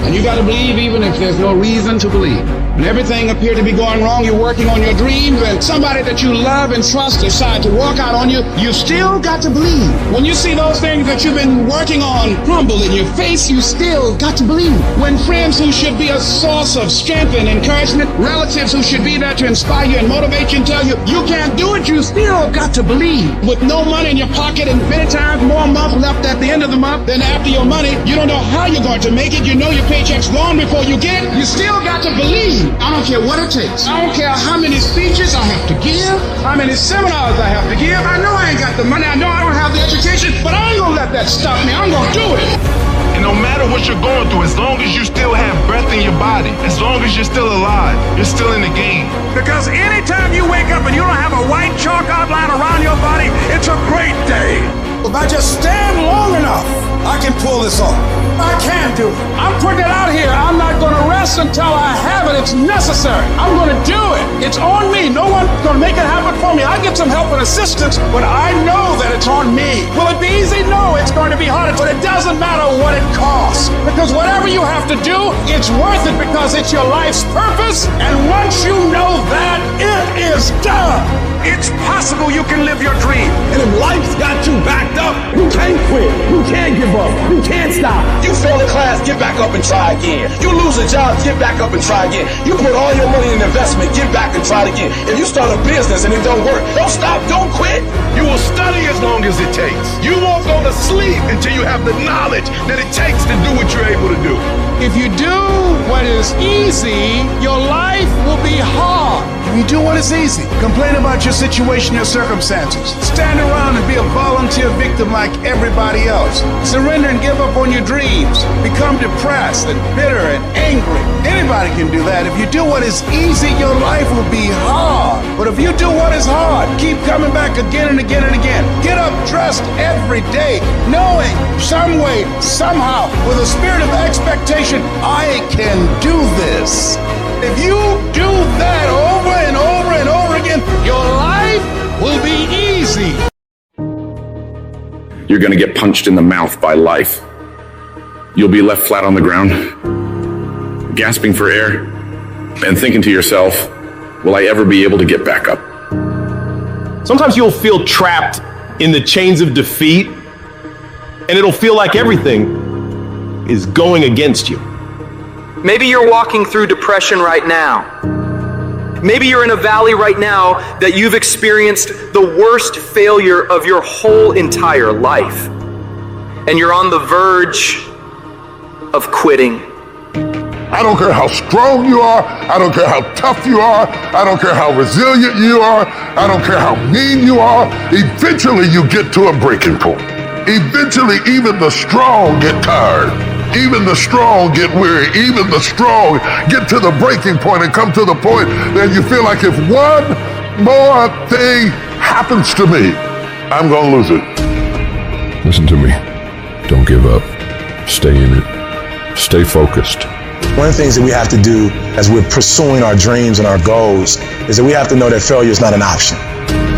And you got to believe even if there's no reason to believe. When everything appeared to be going wrong, you're working on your dreams, and somebody that you love and trust decide to walk out on you, you still got to believe. When you see those things that you've been working on crumble in your face, you still got to believe. When friends who should be a source of strength and encouragement, relatives who should be there to inspire you and motivate you and tell you you can't do it, you still got to believe. With no money in your pocket and many times more month left at the end of the month than after your money, you don't know how you're going to make it. You know your paycheck's gone before you get it. You still got to believe. I don't care what it takes. I don't care how many speeches I have to give, how many seminars I have to give. I know I ain't got the money. I know I don't have the education, but I ain't gonna let that stop me. I'm gonna do it. And no matter what you're going through, as long as you still have breath in your body, as long as you're still alive, you're still in the game. Because anytime you wake up and you don't have a white chalk outline around your body, it's a great day. If I just stand long enough, I can pull this off. I can do it. I'm putting it out here. I'm not going to rest until I have it. It's necessary. I'm going to do it. It's on me. No one's going to make it happen for me. I get some help and assistance, but I know that it's on me. Will it be easy? No, it's going to be hard, but it doesn't matter what it costs. Because whatever you have to do, it's worth it because it's your life's purpose. And once you know that, it is done. It's possible you can live your dream. And if life's got you backed up, you can't quit. You can't give up. You can't stop. You fail a class, get back up and try again. You lose a job, get back up and try again. You put all your money in investment, get back and try it again. If you start a business and it don't work, don't stop, don't quit. You will study as long as it takes. You won't go to sleep until you have the knowledge that it takes to do what you're able to do. If you do what is easy, your life will be hard. If you do what is easy, complain about your situation, your circumstances. Stand around and be a volunteer victim like everybody else. Surrender and give up on your dreams. Become depressed and bitter and angry. Anybody can do that. If you do what is easy, your life will be hard. But if you do what is hard, keep coming back again and again and again. Get up dressed every day, knowing some way, somehow, with a spirit of expectation, I can do this. If you do that over and over and over again, your life will be easy. You're gonna get punched in the mouth by life. You'll be left flat on the ground, gasping for air, and thinking to yourself, will I ever be able to get back up? Sometimes you'll feel trapped in the chains of defeat, and it'll feel like everything is going against you. Maybe you're walking through depression right now. Maybe you're in a valley right now that you've experienced the worst failure of your whole entire life. And you're on the verge of quitting. I don't care how strong you are. I don't care how tough you are. I don't care how resilient you are. I don't care how mean you are. Eventually you get to a breaking point. Eventually even the strong get tired. Even the strong get weary. Even the strong get to the breaking point and come to the point that you feel like if one more thing happens to me, I'm gonna lose it. Listen to me. Don't give up. Stay in it. Stay focused. One of the things that we have to do as we're pursuing our dreams and our goals is that we have to know that failure is not an option.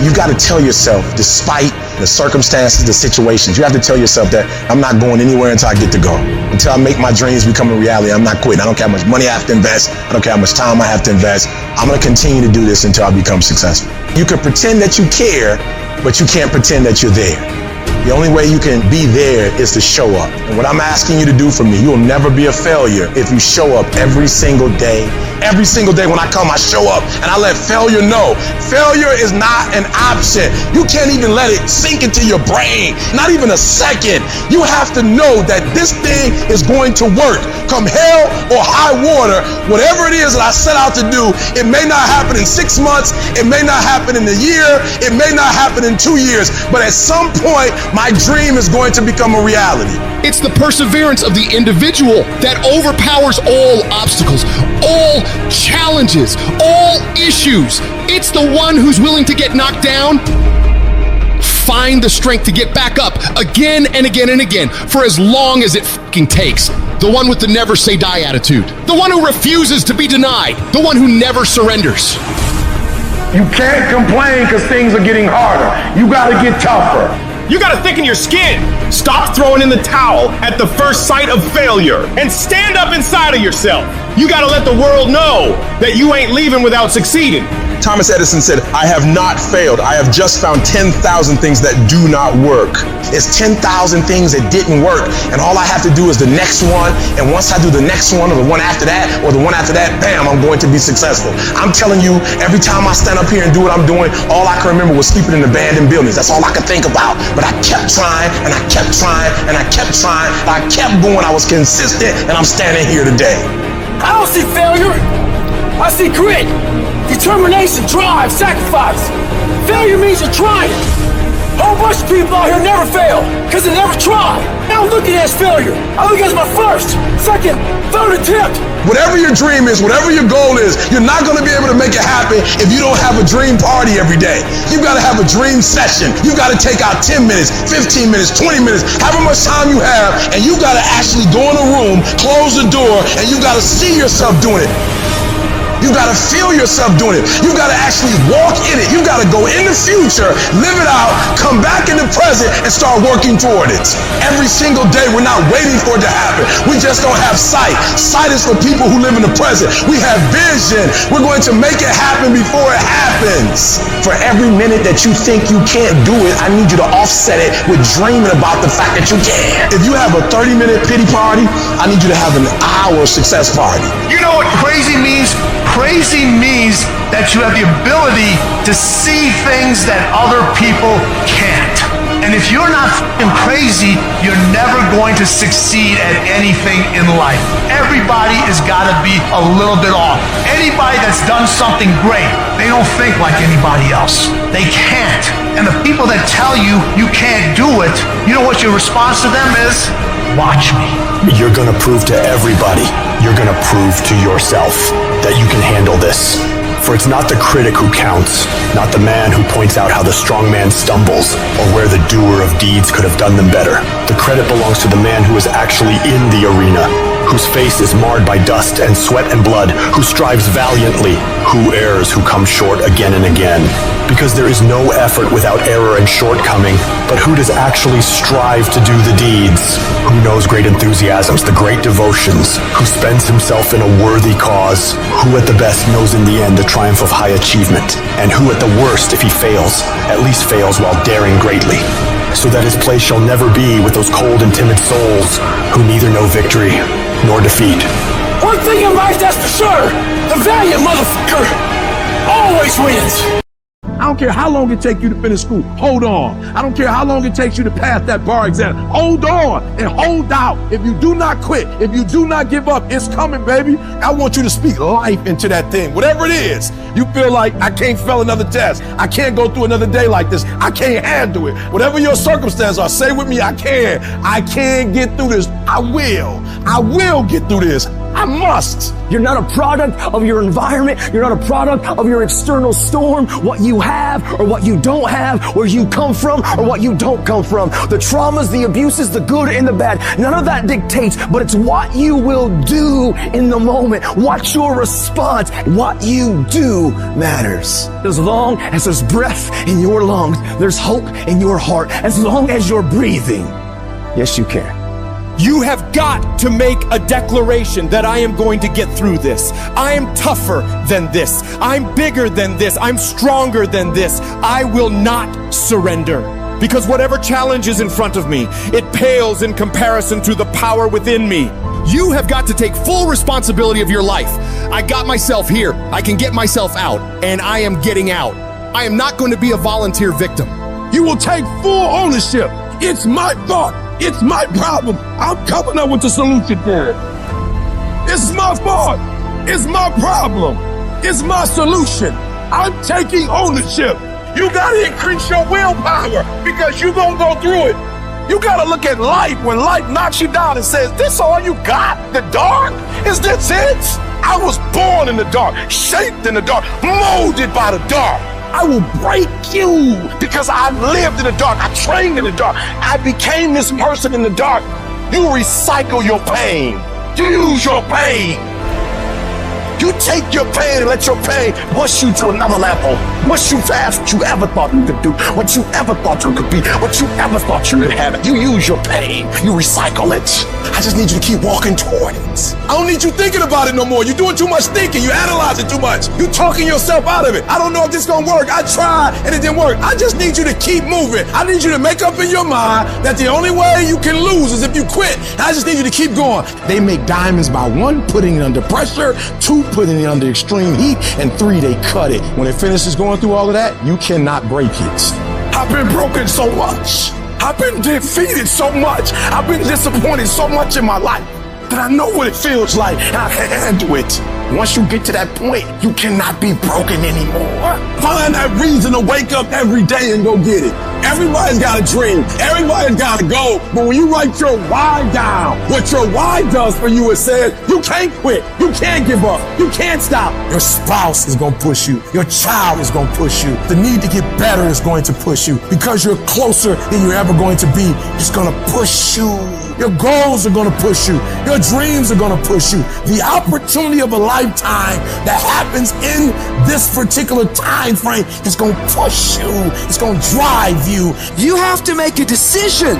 You've got to tell yourself, despite the circumstances, the situations, you have to tell yourself that I'm not going anywhere until I get to go. Until I make my dreams become a reality, I'm not quitting. I don't care how much money I have to invest. I don't care how much time I have to invest. I'm going to continue to do this until I become successful. You can pretend that you care, but you can't pretend that you're there. The only way you can be there is to show up. And what I'm asking you to do for me, you will never be a failure if you show up every single day. Every single day when I come, I show up and I let failure know. Failure is not an option. You can't even let it sink into your brain, not even a second. You have to know that this thing is going to work. Come hell or high water, whatever it is that I set out to do, it may not happen in 6 months, it may not happen in a year, it may not happen in 2 years, but at some point, my dream is going to become a reality. It's the perseverance of the individual that overpowers all obstacles, all challenges, all issues. It's the one who's willing to get knocked down, find the strength to get back up again and again and again for as long as it fucking takes. The one with the never say die attitude. The one who refuses to be denied. The one who never surrenders. You can't complain because things are getting harder. You gotta get tougher. You gotta thicken your skin. Stop throwing in the towel at the first sight of failure and stand up inside of yourself. You gotta let the world know that you ain't leaving without succeeding. Thomas Edison said, I have not failed. I have just found 10,000 things that do not work. It's 10,000 things that didn't work. And all I have to do is the next one. And once I do the next one or the one after that or the one after that, bam, I'm going to be successful. I'm telling you, every time I stand up here and do what I'm doing, all I can remember was sleeping in abandoned buildings. That's all I could think about. But I kept trying and I kept trying and I kept trying. I kept going. I was consistent and I'm standing here today. I don't see failure. I see grit, determination, drive, sacrifice. Failure means you're trying. A whole bunch of people out here never fail because they never try. I don't look at it as failure. I look at it as my first, second, third attempt. Whatever your dream is, whatever your goal is, you're not going to be able to make it happen if you don't have a dream party every day. You've got to have a dream session. You've got to take out 10 minutes, 15 minutes, 20 minutes, however much time you have, and you've got to actually go in a room, close the door, and you've got to see yourself doing it. You gotta feel yourself doing it. You gotta actually walk in it. You gotta go in the future, live it out, come back in the present, and start working toward it. Every single day, we're not waiting for it to happen. We just don't have sight. Sight is for people who live in the present. We have vision. We're going to make it happen before it happens. For every minute that you think you can't do it, I need you to offset it with dreaming about the fact that you can. If you have a 30-minute pity party, I need you to have an hour success party. You know what crazy means? Crazy means that you have the ability to see things that other people can't. And if you're not f***ing crazy, you're never going to succeed at anything in life. Everybody has got to be a little bit off. Anybody that's done something great, they don't think like anybody else. They can't. And the people that tell you you can't do it, you know what your response to them is? Watch me. You're gonna prove to everybody, you're gonna prove to yourself that you can handle this. For it's not the critic who counts, not the man who points out how the strong man stumbles, or where the doer of deeds could have done them better. The credit belongs to the man who is actually in the arena, whose face is marred by dust and sweat and blood, who strives valiantly, who errs, who comes short again and again. Because there is no effort without error and shortcoming, but who does actually strive to do the deeds? Who knows great enthusiasms, the great devotions, who spends himself in a worthy cause, who at the best knows in the end the triumph of high achievement, and who at the worst, if he fails, at least fails while daring greatly, so that his place shall never be with those cold and timid souls who neither know victory nor defeat. One thing in life that's for sure, the valiant motherfucker always wins. I don't care how long it takes you to finish school. Hold on. I don't care how long it takes you to pass that bar exam. Hold on and hold out. If you do not quit, if you do not give up, it's coming, baby. I want you to speak life into that thing. Whatever it is, you feel like I can't fail another test. I can't go through another day like this. I can't handle it. Whatever your circumstances are, say with me, I can. I can get through this. I will get through this. I must. You're not a product of your environment. You're not a product of your external storm, what you have or what you don't have, where you come from or what you don't come from. The traumas, the abuses, the good and the bad. None of that dictates, but it's what you will do in the moment. What's your response? What you do matters. As long as there's breath in your lungs, there's hope in your heart. As long as you're breathing, yes, you can. You have got to make a declaration that I am going to get through this. I am tougher than this. I'm bigger than this. I'm stronger than this. I will not surrender. Because whatever challenge is in front of me, it pales in comparison to the power within me. You have got to take full responsibility of your life. I got myself here. I can get myself out, and I am getting out. I am not going to be a volunteer victim. You will take full ownership. It's my thought. It's my problem. I'm coming up with the solution for it. It's my fault. It's my problem. It's my solution. I'm taking ownership. You gotta increase your willpower because you're gonna go through it. You gotta look at life when life knocks you down and says, this all you got? The dark? Is this it? I was born in the dark, shaped in the dark, molded by the dark. I will break you because I lived in the dark. I trained in the dark. I became this person in the dark. You recycle your pain. You use your pain. You take your pain and let your pain push you to another level. Push you past what you ever thought you could do, what you ever thought you could be, what you ever thought you could have. You use your pain. You recycle it. I just need you to keep walking toward it. I don't need you thinking about it no more. You're doing too much thinking. You analyze it too much. You're talking yourself out of it. I don't know if this is gonna work. I tried and it didn't work. I just need you to keep moving. I need you to make up in your mind that the only way you can lose is if you quit. I just need you to keep going. They make diamonds by 1, putting it under pressure, 2, putting it under extreme heat, and 3, they cut it. When it finishes going through all of that, you cannot break it. I've been broken so much. I've been defeated so much. I've been disappointed so much in my life that I know what it feels like and I can handle it. Once you get to that point, you cannot be broken anymore. Find that reason to wake up every day and go get it. Everybody's got a dream. Everybody's got a goal. But when you write your why down, what your why does for you is says, you can't quit. You can't give up. You can't stop. Your spouse is going to push you. Your child is going to push you. The need to get better is going to push you. Because you're closer than you're ever going to be, it's going to push you. Your goals are going to push you. Your dreams are going to push you. The opportunity of a lifetime that happens in this particular time frame is going to push you. It's going to drive you. You have to make a decision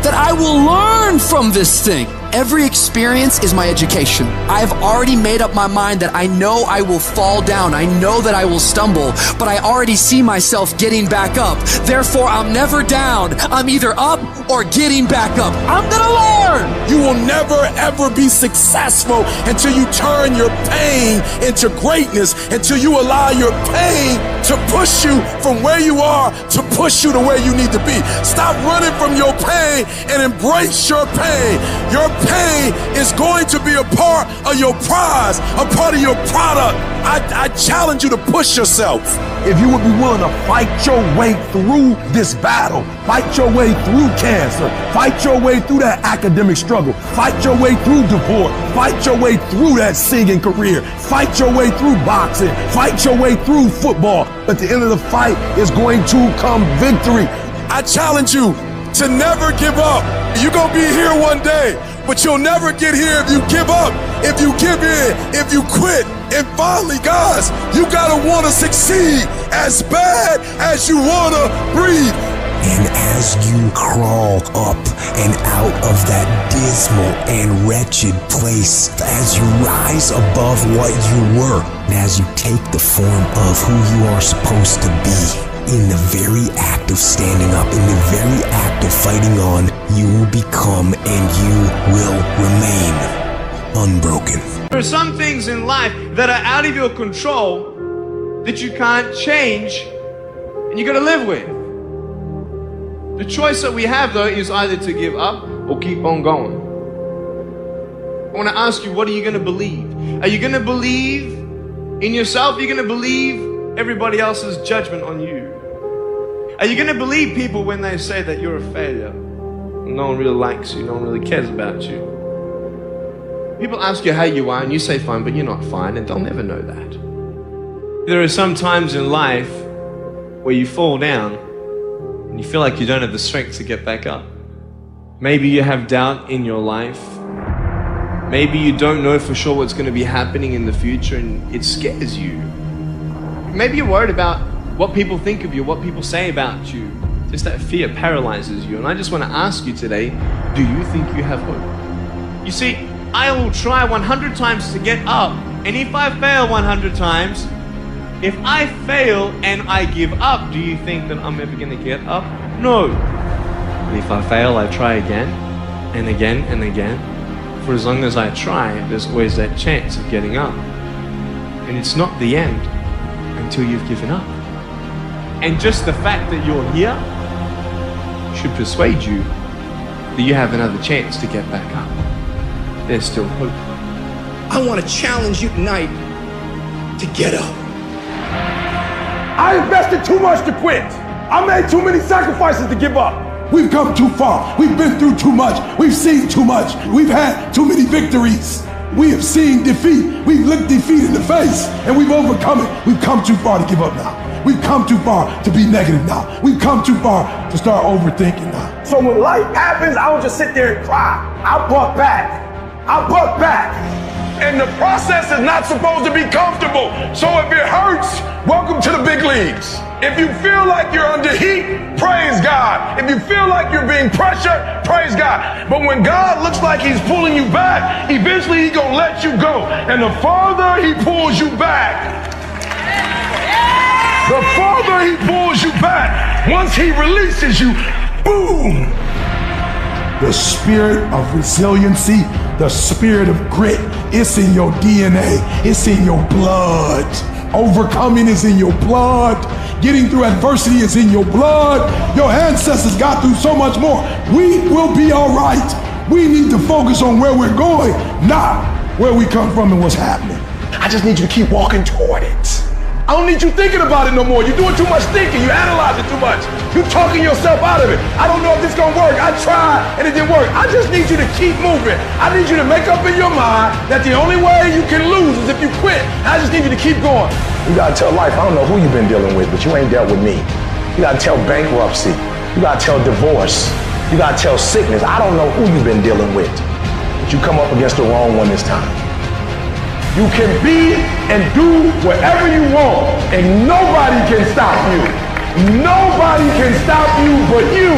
that I will learn from this thing. Every experience is my education. I have already made up my mind that I know I will fall down. I know that I will stumble, but I already see myself getting back up. Therefore, I'm never down. I'm either up or getting back up. I'm gonna learn. You will never ever be successful until you turn your pain into greatness, until you allow your pain to push you from where you are to push you to where you need to be. Stop running from your pain and embrace your pain. Your pain is going to be a part of your prize, a part of your product. I challenge you to push yourself. If you would be willing to fight your way through this battle, fight your way through cancer, fight your way through that academic struggle, fight your way through divorce, fight your way through that singing career, fight your way through boxing, fight your way through football. At the end of the fight is going to come victory. I challenge you to never give up. You're gonna be here one day, but you'll never get here if you give up, if you give in, if you quit. And finally, guys, you gotta wanna succeed as bad as you wanna breathe. And as you crawl up and out of that dismal and wretched place, as you rise above what you were, and as you take the form of who you are supposed to be, in the very act of standing up, in the very act of fighting on, you will become and you will remain. unbroken. There are some things in life that are out of your control that you can't change and you gotta live with. The choice that we have though is either to give up or keep on going. I want to ask you, what are you going to believe? Are you going to believe in yourself? Are you going to believe everybody else's judgment on you? Are you going to believe people when they say that you're a failure? No one really likes you, no one really cares about you. People ask you how you are and you say fine, but you're not fine, and they'll never know that. There are some times in life where you fall down and you feel like you don't have the strength to get back up. Maybe you have doubt in your life. Maybe you don't know for sure what's going to be happening in the future and it scares you. Maybe you're worried about what people think of you, what people say about you. Just that fear paralyzes you. And I just want to ask you today, do you think you have hope? You see, I will try 100 times to get up, and if I fail 100 times, if I fail and I give up, do you think that I'm ever going to get up? No. But if I fail, I try again and again and again. For as long as I try, there's always that chance of getting up. And it's not the end until you've given up. And just the fact that you're here should persuade you that you have another chance to get back up. There's still hope. I want to challenge you tonight to get up. I invested too much to quit. I made too many sacrifices to give up. We've come too far. We've been through too much. We've seen too much. We've had too many victories. We have seen defeat. We've looked defeat in the face and we've overcome it. We've come too far to give up now. We've come too far to be negative now. We've come too far to start overthinking now. So when life happens, I don't just sit there and cry. I buck back. I buck back. And the process is not supposed to be comfortable. So if it hurts, welcome to the big leagues. If you feel like you're under heat, praise God. If you feel like you're being pressured, praise God. But when God looks like he's pulling you back, eventually he's gonna let you go. And the farther he pulls you back, the farther he pulls you back, once he releases you, boom. The spirit of resiliency, the spirit of grit, it's in your DNA, it's in your blood. Overcoming is in your blood. Getting through adversity is in your blood. Your ancestors got through so much more. We will be all right. We need to focus on where we're going, not where we come from and what's happening. I just need you to keep walking toward it. I don't need you thinking about it no more. You're doing too much thinking. You analyze it too much. You're talking yourself out of it. I don't know if this is gonna work. I tried and it didn't work. I just need you to keep moving. I need you to make up in your mind that the only way you can lose is if you quit. I just need you to keep going. You gotta tell life, I don't know who you've been dealing with, but you ain't dealt with me. You gotta tell bankruptcy. You gotta tell divorce. You gotta tell sickness. I don't know who you've been dealing with, but you come up against the wrong one this time. You can be and do whatever you want, and nobody can stop you. Nobody can stop you but you.